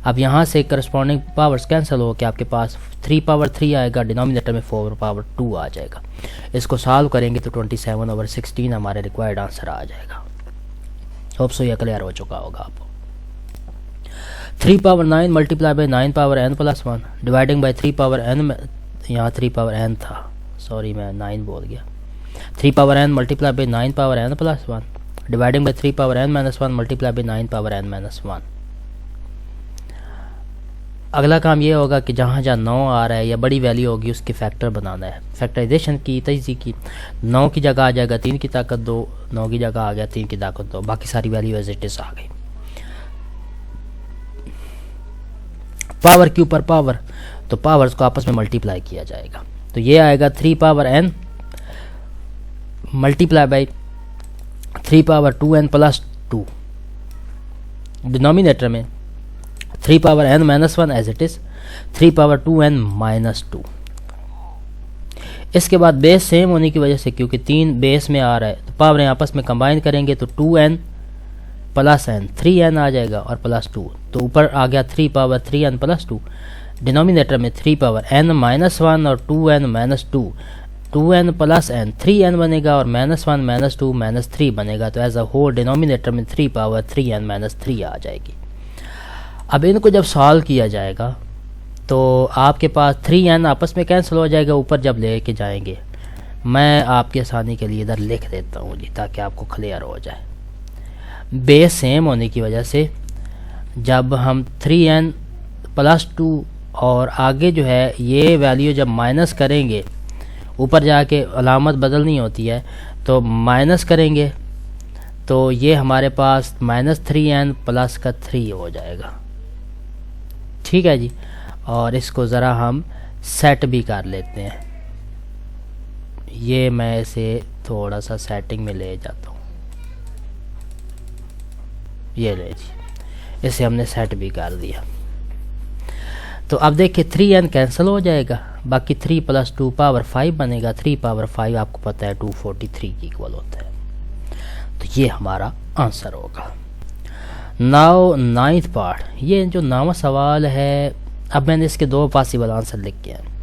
अब यहाँ से करस्पॉन्डिंग पावर्स कैंसिल हो के आपके पास 3 पावर 3 आएगा, डिनोमिनेटर में 4 पावर 2 आ जाएगा। इसको सॉल्व करेंगे तो 27/16 हमारे रिक्वायर्ड आंसर आ जाएगा। होप सो ये क्लियर हो चुका होगा आपको। 3 power 9 multiply by 9 power n plus 1 dividing by 3 power n, यहाँ 3 पावर n था, सॉरी मैं 9 बोल गया। 3 power n multiply by 9 power n plus 1 dividing by 3 power n minus 1 multiply by 9 power n minus 1। अगला काम ये होगा कि जहाँ जहाँ 9 आ रहा है या बड़ी वैल्यू होगी उसके फैक्टर बनाना है। फैक्टराइजेशन की तजज़ीह की, 9 की जगह आ जाएगा 3 की ताकत 2, 9 की जगह आ गया 3 की ताकत 2, बाकी सारी वैल्यू एज इट इज़ आ गई। पावर के ऊपर पावर, तो पावर्स को आपस में मल्टीप्लाई किया जाएगा। तो ये आएगा 3 power n multiply by 3 power 2n plus 2, denominator में 3 power n minus 1 as it is 3 power 2n minus 2। इसके बाद बेस सेम होने की वजह से, क्योंकि 3 बेस में आ रहा है, तो पावरें आपस में कंबाइन करेंगे तो 2n प्लस n 3n आ जाएगा और प्लस 2, तो ऊपर आ गया 3 पावर 3n प्लस 2। डिनोमिनेटर में 3 पावर n माइनस 1 और 2n minus 2, 2n plus n 3n बनेगा और माइनस 1 माइनस 2 माइनस 3 बनेगा। तो एज अ होल डिनोमिनेटर में 3 पावर 3n माइनस 3 आ जाएगी। अब इनको जब सॉल्व किया जाएगा तो आपके पास 3n आपस में कैंसिल हो जाएगा ऊपर जब लेके जाएंगे। मैं आपकी आसानी के लिए इधर लिख देता हूँ जी, ताकि आपको क्लियर हो जाए। बेस सेम होने की वजह से जब हम 3n प्लस 2 और आगे जो है ये वैल्यू जब माइनस करेंगे, ऊपर जाके अलामत बदलनी होती है, तो माइनस करेंगे तो ये हमारे पास -3n प्लस का 3 हो जाएगा। ठीक है जी, और इसको ज़रा हम सेट भी कर लेते हैं। ये मैं इसे थोड़ा सा सेटिंग में ले जाता हूँ, ये ले जी, इसे हमने सेट भी कर दिया। तो अब देखिए 3n कैंसिल हो जाएगा, बाकी 3 प्लस 2 पावर 5 बनेगा। 3 पावर 5 आपको पता है 243 की इक्वल होता है। तो ये हमारा आंसर होगा। नाउ 9th पार्ट, ये जो 9वां सवाल है, अब मैंने इसके 2 पॉसिबल आंसर लिखे हैं।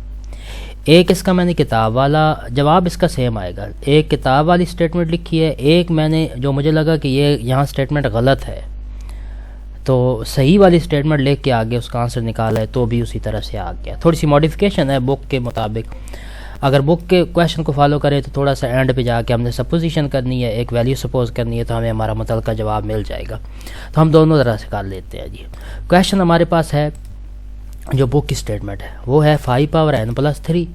एक इसका मैंने किताब वाला जवाब इसका सेम आएगा, एक किताब वाली स्टेटमेंट लिखी है, एक मैंने जो मुझे लगा कि ये यहाँ स्टेटमेंट गलत है तो सही वाली स्टेटमेंट लिख के आगे उसका आंसर निकाला है, तो भी उसी तरह से आ गया। थोड़ी सी मॉडिफिकेशन है बुक के मुताबिक। अगर बुक के क्वेश्चन को फॉलो करें तो थोड़ा सा एंड पे जाके हमने सपोजिशन करनी है, एक वैल्यू सपोज करनी है, तो हमें हमारा मुतल्लिका जवाब मिल जाएगा। तो हम दोनों तरह से कर लेते हैं जी। क्वेश्चन हमारे पास है, जो बुक की स्टेटमेंट है वो है 5 power n plus 3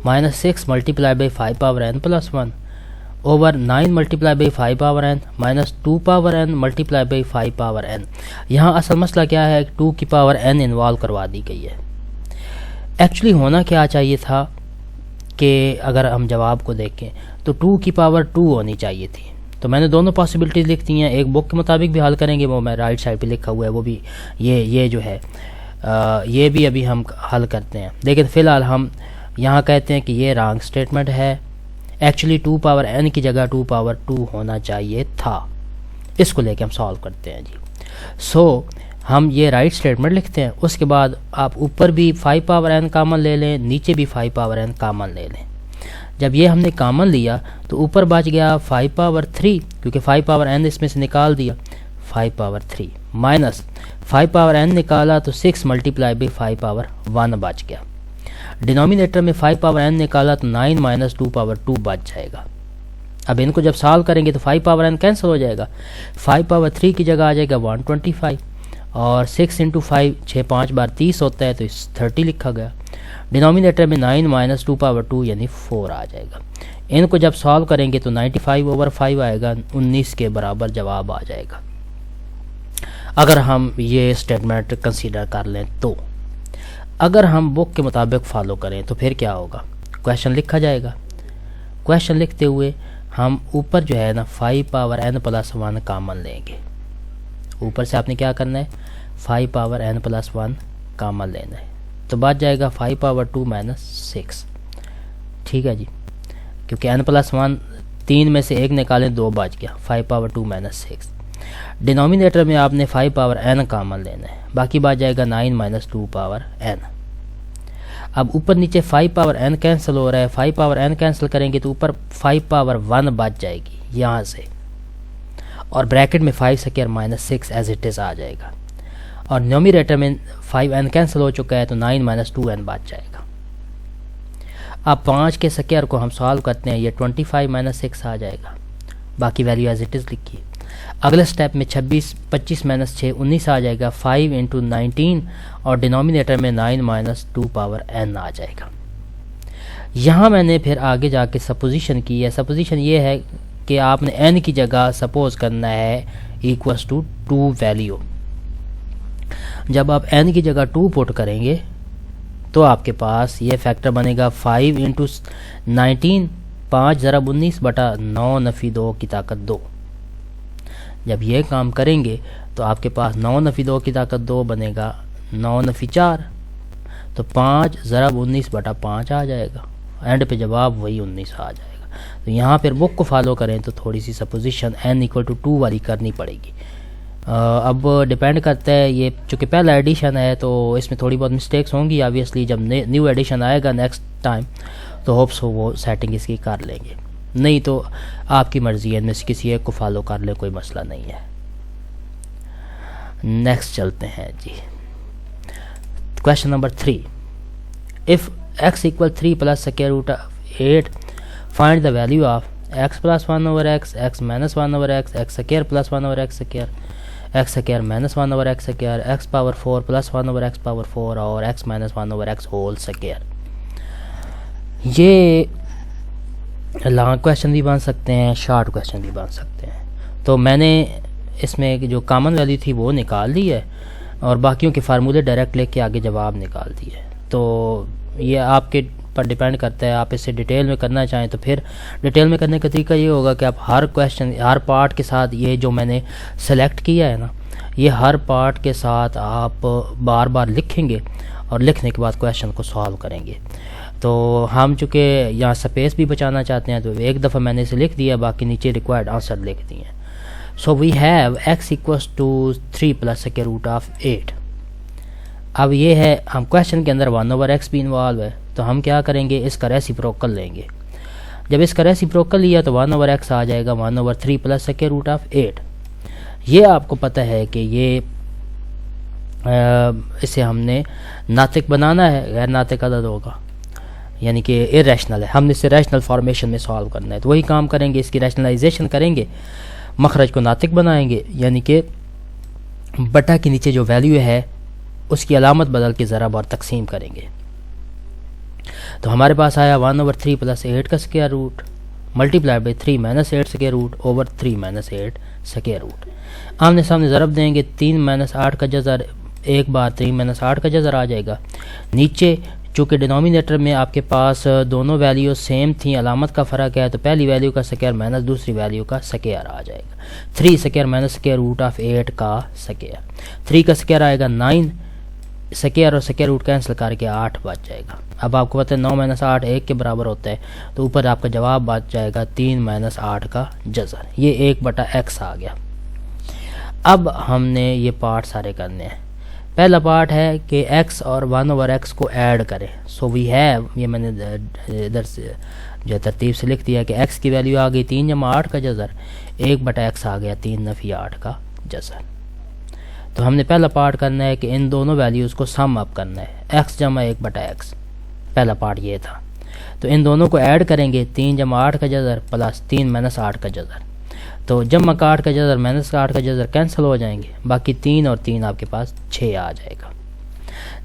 minus 6 multiply by 5 power n plus 1 over 9 multiply by 5 power n minus 2 power n multiply by 5 power n। यहाँ असल मसला क्या है, 2 की पावर n इन्वॉल्व करवा दी गई है। एक्चुअली होना क्या चाहिए था कि अगर हम जवाब को देखें तो 2 की पावर 2 होनी चाहिए थी, तो मैंने दोनों पॉसिबिलिटीज़ लिख दी हैं। एक बुक के मुताबिक भी हल करेंगे, वो मैं राइट साइड पे लिखा हुआ है, वो भी ये जो है ये भी अभी हम हल करते हैं। लेकिन फ़िलहाल हम यहाँ कहते हैं कि ये रॉन्ग स्टेटमेंट है। एक्चुअली 2 पावर n की जगह 2 पावर 2 होना चाहिए था। इसको लेके हम सॉल्व करते हैं जी। सो हम ये राइट स्टेटमेंट लिखते हैं। उसके बाद आप ऊपर भी 5 पावर n कामन ले लें, नीचे भी 5 पावर n कामन ले लें। जब ये हमने कामन लिया तो ऊपर बच गया 5 पावर 3, क्योंकि 5 पावर n इसमें से निकाल दिया, 5 पावर 3 माइनस 5 पावर n निकाला तो 6 मल्टीप्लाई बाई 5 पावर 1 बच गया। डिनोमिनेटर में 5 पावर n निकाला तो 9 माइनस 2 पावर 2 बच जाएगा। अब इनको जब सॉल्व करेंगे तो 5 पावर n कैंसिल हो जाएगा, 5 पावर 3 की जगह आ जाएगा 125 और 6 इंटू 5 6 5 बार 30 होता है तो इस 30 लिखा गया। डिनोमिनेटर में 9 माइनस 2 पावर 2 यानी 4 आ जाएगा। इनको जब सॉल्व करेंगे तो 95/5 आएगा, 19 के बराबर जवाब आ जाएगा अगर हम ये स्टेटमेंट कंसीडर कर लें। तो अगर हम बुक के मुताबिक फॉलो करें तो फिर क्या होगा, क्वेश्चन लिखा जाएगा। क्वेश्चन लिखते हुए हम ऊपर जो है ना 5 पावर n प्लस 1 कामन लेंगे। ऊपर से आपने क्या करना है, 5 पावर n प्लस 1 कामन लेना है, तो बच जाएगा 5 पावर 2 माइनस 6। ठीक है जी, क्योंकि n प्लस 1 3 में से 1 निकालें 2 बच गया, 5 पावर 2 माइनस 6। डिनोमिनेटर में आपने 5 पावर n कामन लेना है, बाकी बच जाएगा 9 माइनस 2 पावर n। अब ऊपर नीचे 5 पावर n कैंसिल हो रहा है, 5 पावर n कैंसिल करेंगे तो ऊपर 5 पावर 1 बच जाएगी यहाँ से, और ब्रैकेट में 5 square minus 6 as it is आ जाएगा, और न्यूमरेटर में 5n कैंसिल हो चुका है तो 9 माइनस 2n बच जाएगा। अब 5 के स्क्वायर को हम सॉल्व करते हैं, ये 25 माइनस 6 आ जाएगा, बाकी वैल्यू एज इट इज़ लिखिए। अगले स्टेप में 25 माइनस 6 19 आ जाएगा, 5 इंटू 19 और डिनोमिनेटर में 9 माइनस 2 पावर n आ जाएगा। यहाँ मैंने फिर आगे जाके सपोजिशन की है। सपोजिशन ये है कि आपने n की जगह सपोज करना है इक्वल्स टू 2 वैल्यू। जब आप n की जगह 2 पुट करेंगे तो आपके पास ये फैक्टर बनेगा 5 इंटू 19, 5 ज़रब 19 बटा 9 नफ़ी 2 की ताकत 2। जब ये काम करेंगे तो आपके पास 9 नफ़ी 2 की ताकत 2 बनेगा 9 नफ़ी 4, तो 5 ज़रब 19 बटा 5 आ जाएगा। एंड पे जवाब वही 19 आ जाएगा। तो यहाँ पर बुक को फॉलो करें तो थोड़ी सी सपोजिशन n इक्वल टू 2 वाली करनी पड़ेगी। अब डिपेंड करता है, ये चूँकि पहला एडिशन है तो इसमें थोड़ी बहुत मिस्टेक्स होंगी ऑब्वियसली। जब न्यू एडिशन आएगा नेक्स्ट टाइम तो होप्स हो वो सेटिंग इसकी कर लेंगे, नहीं तो आपकी मर्ज़ी है, इनमें से किसी एक को फॉलो कर ले, कोई मसला नहीं है। नेक्स्ट चलते हैं जी, question number 3। If x equal 3 plus square root of 8 find the value of x plus 1 over x, x minus 1 over x, x square plus 1 over x square, x square minus 1 over x square, x power 4 plus 1 over x power 4 और x minus 1 over x whole square. ये long question भी बन सकते हैं, short question भी बन सकते हैं। तो मैंने इसमें जो कॉमन वैल्यू थी वो निकाल दी है और बाकियों के फार्मूले डायरेक्ट लेके आगे जवाब निकाल दिए। तो ये आपके पर डिपेंड करता है, आप इसे डिटेल में करना चाहें तो फिर डिटेल में करने का तरीका ये होगा कि आप हर क्वेश्चन हर पार्ट के साथ ये जो मैंने सेलेक्ट किया है ना, ये हर पार्ट के साथ आप बार बार लिखेंगे और लिखने के बाद क्वेश्चन को सॉल्व करेंगे। तो हम चूँकि यहाँ स्पेस भी बचाना चाहते हैं तो एक दफ़ा मैंने इसे लिख दिया, बाकी नीचे रिक्वायर्ड आंसर लिख दिए। So we have x equals to 3 plus square root of 8। अब ये है, हम क्वेश्चन के अंदर 1 ओवर x भी इन्वॉल्व है, तो हम क्या करेंगे, इसका रेसिप्रोकल लेंगे। जब इसका रेसिप्रोकल लिया तो 1 ओवर x आ जाएगा 1 over 3 plus square root of 8। ये आपको पता है कि ये इसे हमने नातिक बनाना है, गैर नातिक अदद होगा, यानी कि इरेशनल है, हमने इसे रैशनल फॉर्मेशन में सॉल्व करना है। तो वही काम करेंगे, इसकी रैशनलाइजेशन करेंगे, मखरज को नातिक बनाएंगे, यानी कि बटा के नीचे जो वैल्यू है उसकी अलामत बदल के ज़रा और तकसीम करेंगे। तो हमारे पास आया 1 ओवर 3 प्लस 8 का square root multiply by 3 minus 8 square root over 3 minus 8 square root. आमने सामने ज़रब देंगे, 3 माइनस 8 का जज़र एक बार 3 माइनस 8 का जज़र आ जाएगा, नीचे चूँकि डिनोमिनेटर में आपके पास दोनों वैल्यू सेम थी, अलामत का फ़र्क है, तो पहली वैल्यू का स्क्वायर माइनस दूसरी वैल्यू का स्क्वायर आ जाएगा। 3 square minus square root of 8 का स्क्वायर, 3 का स्क्वायर आएगा 9, स्क्वायर और स्क्वायर रूट कैंसिल करके 8 बच जाएगा। अब आपको पता है 9 माइनस 8 1 के बराबर होता है, तो ऊपर आपका जवाब बच जाएगा 3 माइनस 8 का जज़र, ये 1/x आ गया। अब हमने ये पार्ट सारे करने हैं। पहला पार्ट है कि x और 1/x को ऐड करें। सो वी हैव, ये मैंने इधर से जो तरतीब से लिख दिया कि x की वैल्यू आ गई 3 जमा 8 का जज़र, 1/x आ गया 3 नफ़ी 8 का जज़र। तो हमने पहला पार्ट करना है कि इन दोनों वैल्यूज़ को सम अप करना है, x जमा 1/x, पहला पार्ट ये था। तो इन दोनों को ऐड करेंगे, 3 जमा 8 का जज़र प्लस 3 माइनस 8 का जज़र, तो जमा का 8 का जज़र माइनस का 8 का जज़र कैंसिल हो जाएंगे, बाकी 3 और 3 आपके पास 6 आ जाएगा।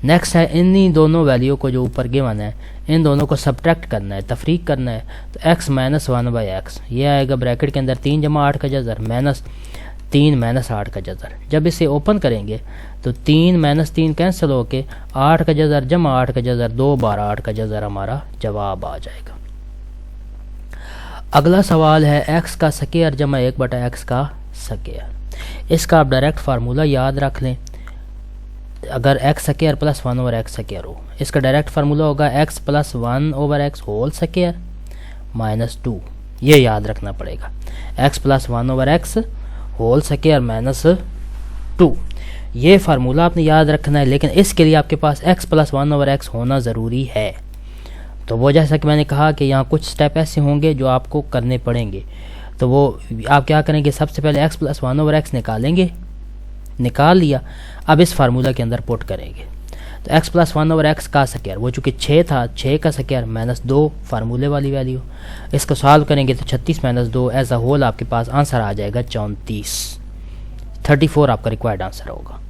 नेक्स्ट है इन्हीं दोनों वैल्यू को जो ऊपर गिवन है, इन दोनों को सब्ट्रैक्ट करना है, तफरीक करना है। तो x माइनस 1/x ये आएगा ब्रैकेट के अंदर 3 जमा 8 का जज़र माइनस 3 माइनस 8 का जज़र। जब इसे ओपन करेंगे तो 3 माइनस 3 कैंसिल होके 8 का जज़र जमा 8 का जज़र 2 बार 8 का जज़र हमारा जवाब आ जाएगा। अगला सवाल है x का स्क्वायर जमा 1/x का स्क्वायर। इसका आप डायरेक्ट फार्मूला याद रख लें। अगर x square plus 1/x square हो, इसका डायरेक्ट फार्मूला होगा x plus 1/x whole square minus 2, ये याद रखना पड़ेगा। x plus 1/x whole square minus 2, ये फार्मूला आपने याद रखना है, लेकिन इसके लिए आपके पास x प्लस 1/x होना ज़रूरी है। तो वो जैसा कि मैंने कहा कि यहाँ कुछ स्टेप ऐसे होंगे जो आपको करने पड़ेंगे। तो वो आप क्या करेंगे, सबसे पहले x प्लस 1/x निकालेंगे, निकाल लिया, अब इस फार्मूला के अंदर पुट करेंगे। तो x प्लस 1/x का स्क्वायर, वो चूँकि 6 था, 6 का स्क्वायर माइनस 2 फार्मूले वाली वैल्यू, इसको सॉल्व करेंगे तो 36 माइनस 2 एज अ होल आपके पास आंसर आ जाएगा 34 आपका रिक्वायर्ड आंसर होगा।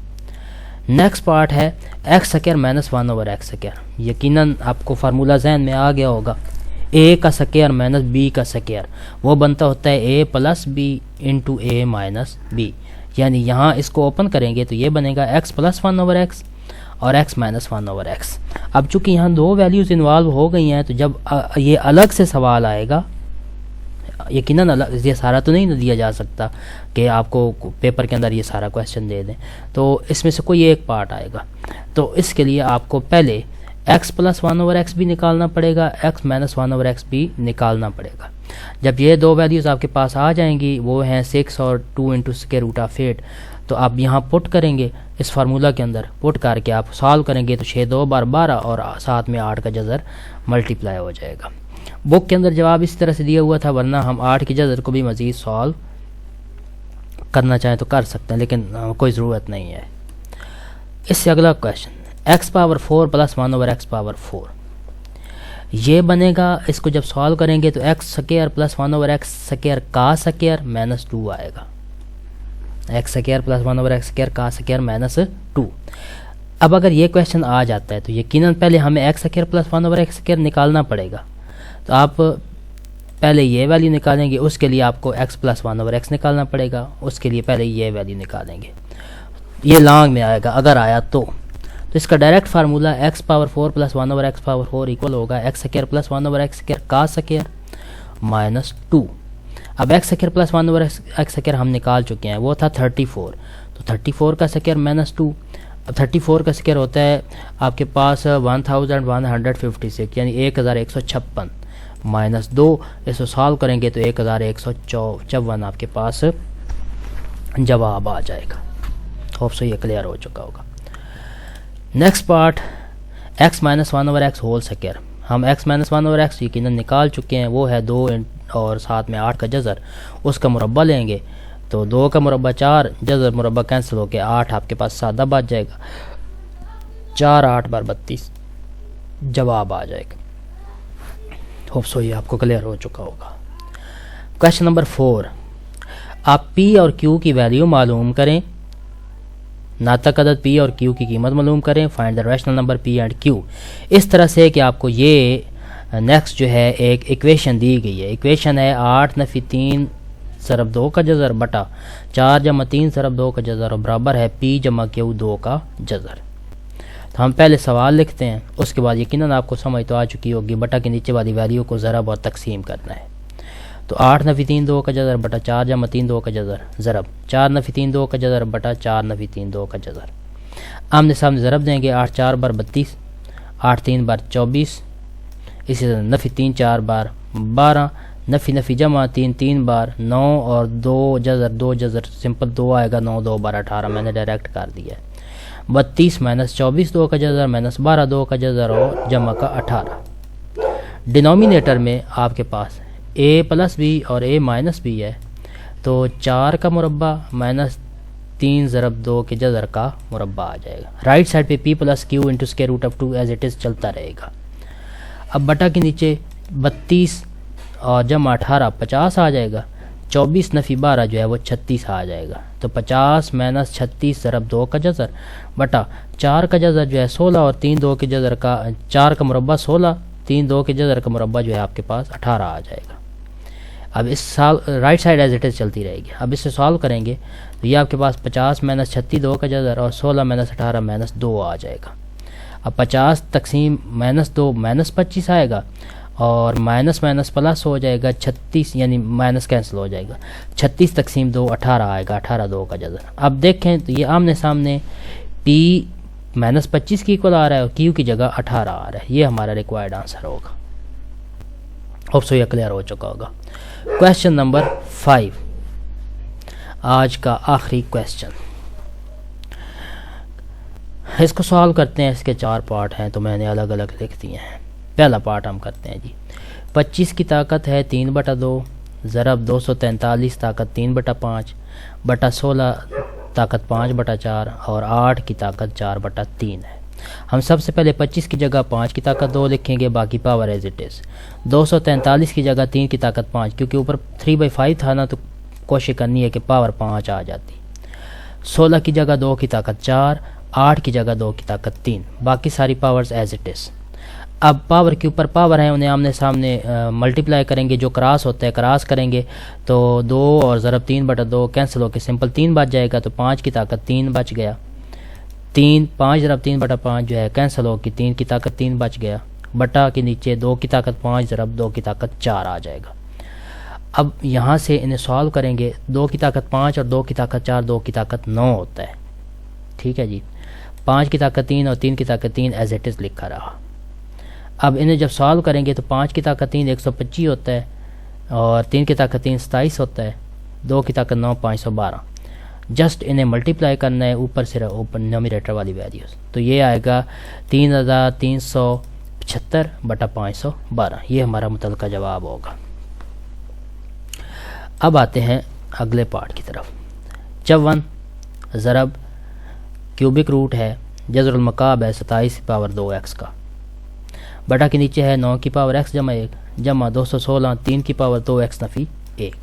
नेक्स्ट पार्ट है x square minus 1/x square. यकीनन आपको फार्मूला जहन में आ गया होगा, a का स्क्वायर माइनस b का स्क्वायर वो बनता होता है a plus b into a minus b, यानी यहाँ इसको ओपन करेंगे तो ये बनेगा x प्लस 1/x और x माइनस 1/x। अब चूंकि यहाँ दो वैल्यूज़ इन्वॉल्व हो गई हैं, तो जब ये अलग से सवाल आएगा, यकीनन अलग, ये सारा तो नहीं दिया जा सकता कि आपको पेपर के अंदर ये सारा क्वेश्चन दे दें, तो इसमें से कोई एक पार्ट आएगा। तो इसके लिए आपको पहले x प्लस 1/x भी निकालना पड़ेगा, x माइनस 1/x भी निकालना पड़ेगा। जब ये दो वैल्यूज़ आपके पास आ जाएंगी, वो हैं 6 और 2 इंटू स्क्वायर रूट ऑफ 8, तो आप यहाँ पुट करेंगे, इस फार्मूला के अंदर पुट करके आप सॉल्व करेंगे तो 6 2 बार 12 और साथ में 8 का जज़र मल्टीप्लाई हो जाएगा। बुक के अंदर जवाब इस तरह से दिया हुआ था, वरना हम 8 की जज़र को भी मज़ीद सॉल्व करना चाहें तो कर सकते हैं, लेकिन कोई ज़रूरत नहीं है। इससे अगला question x power 4 plus 1/x power 4, ये बनेगा। इसको जब सॉल्व करेंगे तो x square plus 1/x square का स्क्वायर माइनस 2 आएगा। x square plus 1/x square का स्क्वायर माइनस 2। अब अगर ये क्वेश्चन आ जाता है तो यकीनन पहले हमें x square plus 1/x square निकालना पड़ेगा। तो आप पहले ये वैल्यू निकालेंगे, उसके लिए आपको x प्लस 1/x निकालना पड़ेगा, उसके लिए पहले ये वैल्यू निकालेंगे। ये लॉन्ग में आएगा अगर आया तो इसका direct formula x power 4 plus 1/x power 4 equal होगा x square plus 1/x square का स्क्वायर माइनस 2। अब x square plus 1/x square हम निकाल चुके हैं, वो था 34, तो 34 का स्क्वायर माइनस 2। अब 34 का स्क्वायर होता है आपके पास 1156, यानी 1156 माइनस 2, इसको सॉल्व करेंगे तो 1154 आपके पास जवाब आ जाएगा। होप सो ये क्लियर हो चुका होगा। Next part x minus 1/x whole square. हम x माइनस 1/x यकीनन निकाल चुके हैं, वो है 2 और साथ में 8 का जज़र, उसका मुरब्बा लेंगे तो 2 का मुरब्बा 4, जज़र मुरब्बा कैंसिल होकर 8 आपके पास सादा बच जाएगा, 4 8 बार 32 जवाब आ जाएगा। होप सो ये आपको क्लियर हो चुका होगा। क्वेश्चन नंबर 4, आप p और q की वैल्यू मालूम करें, नातक अदद p और q की कीमत मालूम करें, find the rational number p and q। इस तरह से कि आपको ये नेक्स्ट जो है एक इक्वेशन दी गई है। इक्वेशन है 8 नफ़ी 3 सरब 2 का जज़र बटा 4 जमा 3 सरब 2 का जज़र और बराबर है p जमा q 2 का जज़र। तो हम पहले सवाल लिखते हैं, उसके बाद यकीनन आपको समझ तो आ चुकी होगी बटा के नीचे वाली वैल्यू को ज़रब और तकसीम करना है। तो 8 नफ़ी 3 2 का जज़र बटा 4 जमा 3 2 का जज़र ज़रब 4 नफ़ी 3 2 का जज़र बटा 4 नफ़ी 3 2 का जज़र। आमने सामने ज़रब देंगे, 8 4 बार 32, 8 3 बार 24, इसी तरह नफ़ी 3 4 बार 12, नफ़ी नफ़ी जमा 3 3 बार 9 और 2 जज़र सिंपल 2 आएगा, 9 2 बार 18 मैंने डायरेक्ट कर दिया है। 32 माइनस 24 2 का जज़र माइनस 12 2 का जज़र और जमा का 18। डिनोमिनेटर में आपके पास a प्लस बी और a माइनस बी है, तो 4 का मुरब्बा माइनस 3 ज़रब 2 के जज़र का मुरब्बा आ जाएगा। राइट साइड पे p plus q into square root of 2 as it is चलता रहेगा। अब बटा के नीचे 32 और जमा 18 50 आ जाएगा, 24 नफ़ी 12 जो है वो 36 आ जाएगा। तो 50 माइनस 36 ज़रब 2 का जज़र बटा 4 का जज़र जो है 16 और 3 2 के जज़र का 4 का मुरब्बा 16, 3 2 के जज़र का मुरब्बा जो है आपके पास 18 आ जाएगा। अब इस साल right side as it is चलती रहेगी। अब इससे सॉल्व करेंगे तो ये आपके पास 50 माइनस 36 2 का जज़र और 16 माइनस 18 माइनस 2 आ जाएगा। अब 50 तकसीम माइनस 2 माइनस 25 आएगा और माइनस माइनस प्लस हो जाएगा 36, यानी माइनस कैंसिल हो जाएगा। 36 तकसीम 2 18 आएगा, 18 2 का जज़र। अब देखें तो ये आमने सामने p माइनस 25 की इक्वल आ रहा है और q की जगह 18 आ रहा है। ये हमारा रिक्वायर्ड आंसर होगा। होप सो ये क्लियर हो चुका होगा। क्वेश्चन नंबर 5, आज का आखिरी क्वेश्चन, इसको सॉल्व करते हैं। इसके 4 पार्ट हैं तो मैंने अलग अलग लिख दिए हैं। पहला पार्ट हम करते हैं जी। 25 की ताकत है 3 बटा 2 ज़रब 243 ताकत 3 बटा 5 बटा 16 ताकत 5 बटा 4 और 8 की ताकत 4 बटा 3 है। हम सबसे पहले 25 की जगह 5 की ताकत 2 लिखेंगे, बाकी पावर एज इट इज़। 243 की जगह 3 की ताकत 5, क्योंकि ऊपर 3/5 था ना तो कोशिश करनी है कि पावर 5 आ जाती। 16 की जगह 2 की ताकत 4, 8 की जगह 2 की ताकत 3, बाकी सारी पावर्स एज इट इज़। अब पावर के ऊपर पावर है, उन्हें आमने सामने मल्टीप्लाई करेंगे, जो क्रॉस होता है क्रॉस करेंगे तो 2 और ज़रब 3 बटा 2 कैंसिल होकर सिंपल 3 बच जाएगा, तो 5 की ताकत 3 बच गया। 5 ज़रब 3 बटा 5 जो है कैंसिल होकर 3 की ताकत 3 बच गया, बटा के नीचे 2 की ताकत 5 ज़रब 2 की ताकत 4 आ जाएगा। अब यहाँ से इन्हें सॉल्व करेंगे, 2 की ताकत 5 और 2 की ताकत 4, 2 की ताकत 9 होता है। ठीक है जी, 5 की ताकत 3 और 3 की ताकत 3 एज इट इज़ लिखा रहा। अब इन्हें जब सॉल्व करेंगे तो 5 की ताकत 3 125 होता है और 3 की ताकत 3 27 होता है, 2 की ताकत 9 512। जस्ट इन्हें मल्टीप्लाई करना है ऊपर से ऊपर न्यूमरेटर वाली वैल्यूज़, तो ये आएगा 3375 बटा 512। ये हमारा मुतल्लिका जवाब होगा। अब आते हैं अगले पार्ट की तरफ। 54 ज़रब क्यूबिक रूट है, जज़रुल मकाब है 27 पावर 2x का, बटा के नीचे है 9 की पावर x जमा 1 जमा 216 3 की पावर 2x नफ़ी 1।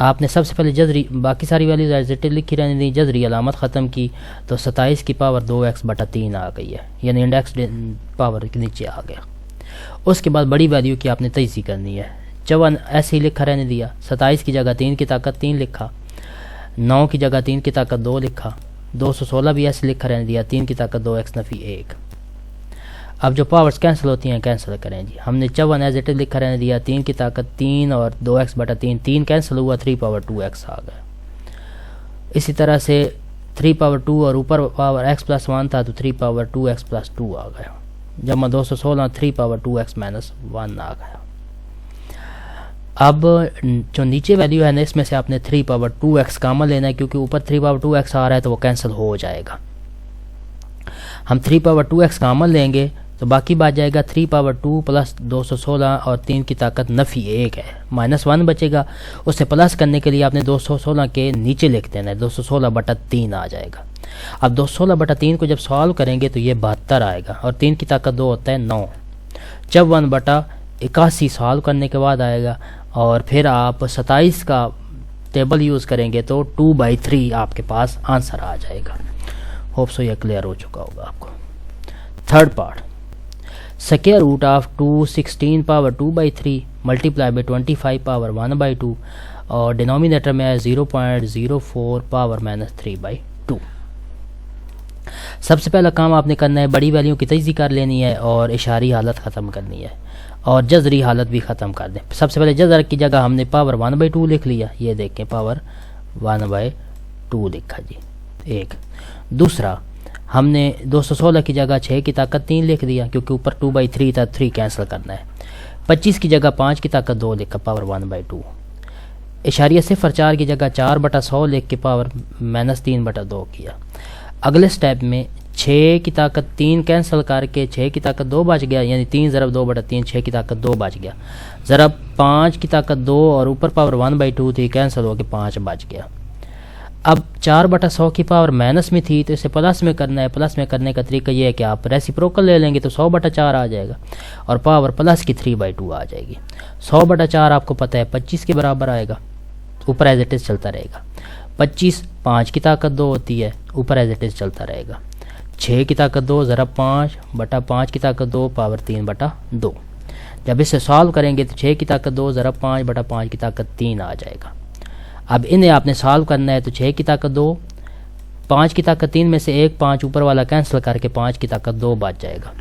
आपने सबसे पहले जजरी बाकी सारी वैल्यूज एज इट इज़ लिखी रहने दी, जजरी अलामत ख़त्म की तो 27 की पावर 2x बटा 3 आ गई है, यानी इंडेक्स पावर के नीचे आ गया। उसके बाद बड़ी वैल्यू की आपने तजज़ी करनी है। 54 ऐसे ही लिखा रहने दिया, 27 की जगह 3 की ताकत 3 लिखा, 9 की जगह 3 की ताकत 2 लिखा, 216 भी ऐसे लिखा रहने दिया, 3 की ताकत 2x नफ़ी 1। अब जो पावर्स कैंसिल होती हैं कैंसिल करें जी। हमने 54 एज इट इज़ लिखा रहने दिया, 3 की ताकत 3 और 2x बटा 3, 3 कैंसिल हुआ, 3 पावर 2x आ गया। इसी तरह से 3 पावर 2 और ऊपर पावर x प्लस 1 था तो 3 पावर 2x प्लस 2 आ गया, जमा 216 3 पावर 2x माइनस 1 आ गया। अब जो नीचे वैल्यू है ना इसमें से आपने 3 पावर 2x कामन लेना है, क्योंकि ऊपर 3 पावर 2x आ रहा है तो वो कैंसिल हो जाएगा। हम 3 पावर 2x कामन लेंगे तो बाकी बात जाएगा 3 पावर 2 प्लस 216 और 3 की ताकत नफ़ी 1 है, माइनस 1 बचेगा। उसे प्लस करने के लिए आपने 216 के नीचे लिख देना है, 216 बटा 3 आ जाएगा। अब 216 बटा 3 को जब सॉल्व करेंगे तो ये 72 आएगा और 3 की ताकत 2 होता है 9। 54 बटा 81 सॉल्व करने के बाद आएगा और फिर आप 27 का टेबल यूज़ करेंगे तो 2/3 आपके पास आंसर आ जाएगा। होप सो ये क्लियर हो चुका होगा आपको। Third part, square root of 216 power 2/3 multiply by 25 power 1/2 और डिनोमिनेटर में है 0.04 पावर -3/2। सबसे पहला काम आपने करना है बड़ी वैल्यू की तजदी कर लेनी है और इशारी हालत ख़त्म करनी है और जज़री हालत भी ख़त्म कर दें। सबसे पहले जज़र की जगह हमने पावर 1/2 लिख लिया, ये देखें पावर 1/2 लिखा जी, एक। दूसरा हमने 216 की जगह 6 की ताकत 3 लिख दिया क्योंकि ऊपर 2/3 था, 3 कैंसिल करना है। 25 की जगह 5 की ताकत 2 लिखा, पावर 1/2। इशारिया 0.4 की जगह 4/100 लिख के पावर -3/2 किया। अगले स्टेप में 6 की ताकत 3 कैंसिल करके 6 की ताकत 2 बच गया, यानी 3 ज़रब 2/3, 6 की ताकत 2 बच गया। ज़रब 5 की ताकत 2 और ऊपर पावर 1/2 थी, कैंसिल हो के 5 बच गया। अब 4/100 की पावर माइनस में थी तो इसे प्लस में करना है। प्लस में करने का तरीका यह है कि आप रेसिप्रोकल ले लेंगे तो 100/4 आ जाएगा और पावर प्लस की 3/2 आ जाएगी। 100/4 आपको पता है 25 के बराबर आएगा, ऊपर एज इट इज़ चलता रहेगा। 25 5 की ताकत 2 होती है, ऊपर एज इट इज़ चलता रहेगा। 6 की ताकत 2 ज़रब 5/5 की ताकत 2 पावर 3/2। जब इसे सॉल्व करेंगे तो 6 की ताकत 2 ज़रब 5/5 की ताकत 3 आ जाएगा। अब इन्हें आपने सॉल्व करना है तो 6 की ताकत 2, 5 की ताकत 3 में से एक 5 ऊपर वाला कैंसिल करके 5 की ताकत 2 बच जाएगा।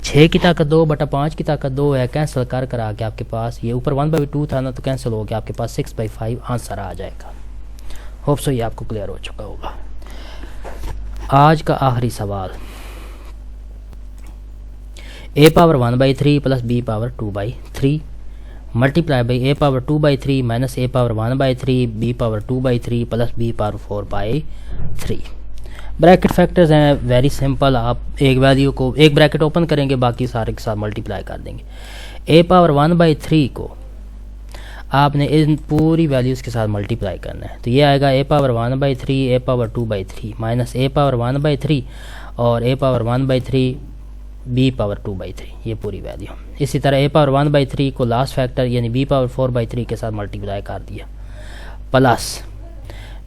6 की ताकत 2/5 की ताकत 2 है, कैंसिल कर आके आपके पास ये ऊपर 1/2 था ना तो कैंसिल हो गया, आपके पास 6/5 आंसर आ जाएगा। होप सो ये आपको क्लियर हो चुका होगा। आज का आखिरी सवाल, a power 1/3 plus b power 2/3 multiply by a power 2/3 minus a power 1/3 b power 2/3 plus b power 4/3। Bracket factors हैं, वेरी सिंपल। आप एक वैल्यू को एक ब्रैकेट ओपन करेंगे, बाकी सारे के साथ मल्टीप्लाई कर देंगे। a पावर 1/3 को आपने इन पूरी वैल्यूज़ के साथ मल्टीप्लाई करना है तो ये आएगा a power 1/3 a power 2/3 minus a power 1/3 और a पावर 1/3 b पावर 2/3, ये पूरी वैल्यू। इसी तरह a पावर 1/3 को लास्ट फैक्टर यानी b पावर 4/3 के साथ मल्टीप्लाई कर दिया, प्लस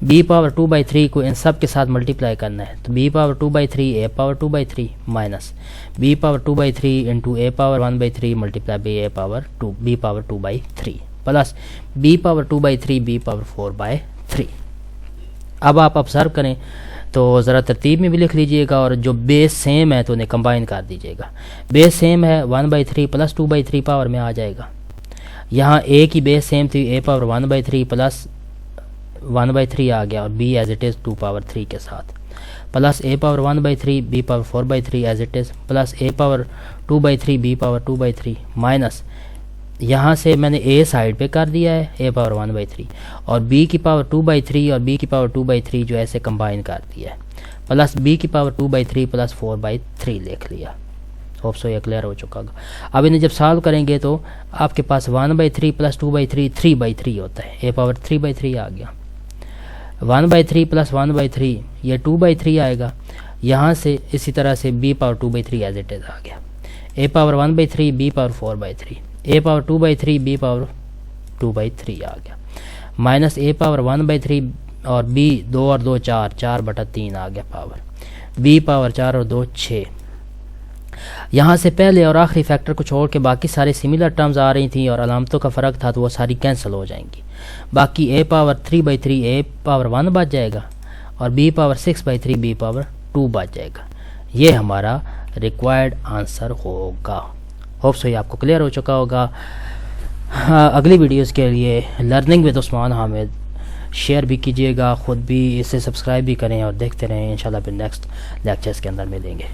b पावर 2/3 को इन सब के साथ मल्टीप्लाई करना है तो b power 2/3 a power 2/3 minus b power 2/3 into a power 1/3 multiply by a power 2 b power 2/3 plus b power 2/3 b power 4/3। अब आप ऑब्जर्व करें तो ज़रा तरतीब में भी लिख लीजिएगा और जो बेस सेम है तो उन्हें कंबाइन कर दीजिएगा। बेस सेम है 1/3 प्लस 2/3 पावर में आ जाएगा। यहाँ a की बेस सेम थी, a पावर 1/3 प्लस 1/3 आ गया और b as it is 2 power 3 के साथ, plus a power 1/3 b power 4/3 as it is, plus a power 2/3 b power 2/3 minus यहाँ से मैंने a साइड पे कर दिया है a पावर 1/3 और b की पावर 2/3 और b की पावर 2/3 जो ऐसे कंबाइन कर दिया है, प्लस b की पावर 2/3 प्लस 4/3 लिख लिया। होप सो ये क्लियर हो चुका होगा। अब इन्हें जब सॉल्व करेंगे तो आपके पास 1/3 प्लस 2/3 3/3 होता है, a पावर 3/3 आ गया। 1/3 प्लस 1/3 ये 2/3 आएगा। यहाँ से इसी तरह से b power 2/3 as it is आ गया। a power 1/3 b power 4/3, a power 2/3 b power 2/3 आ गया, माइनस a पावर 1/3 और b 2 और 2 4 4/3 आ गया पावर, b पावर 4 और 2 6। यहाँ से पहले और आखिरी फैक्टर को छोड़ के बाकी सारे सिमिलर टर्म्स आ रही थी और अलामतों का फ़र्क था तो वो सारी कैंसिल हो जाएंगी। बाकी a पावर 3/3 a पावर 1 बच जाएगा और b पावर 6/3 b पावर 2 बच जाएगा। ये हमारा रिक्वायर्ड आंसर होगा। होप सो ये आपको क्लियर हो चुका होगा। अगली वीडियोस के लिए learning with Usman Hamid share भी कीजिएगा, ख़ुद भी इसे सब्सक्राइब भी करें और देखते रहें। इंशाल्लाह फिर नेक्स्ट लेक्चर्स के अंदर मिलेंगे।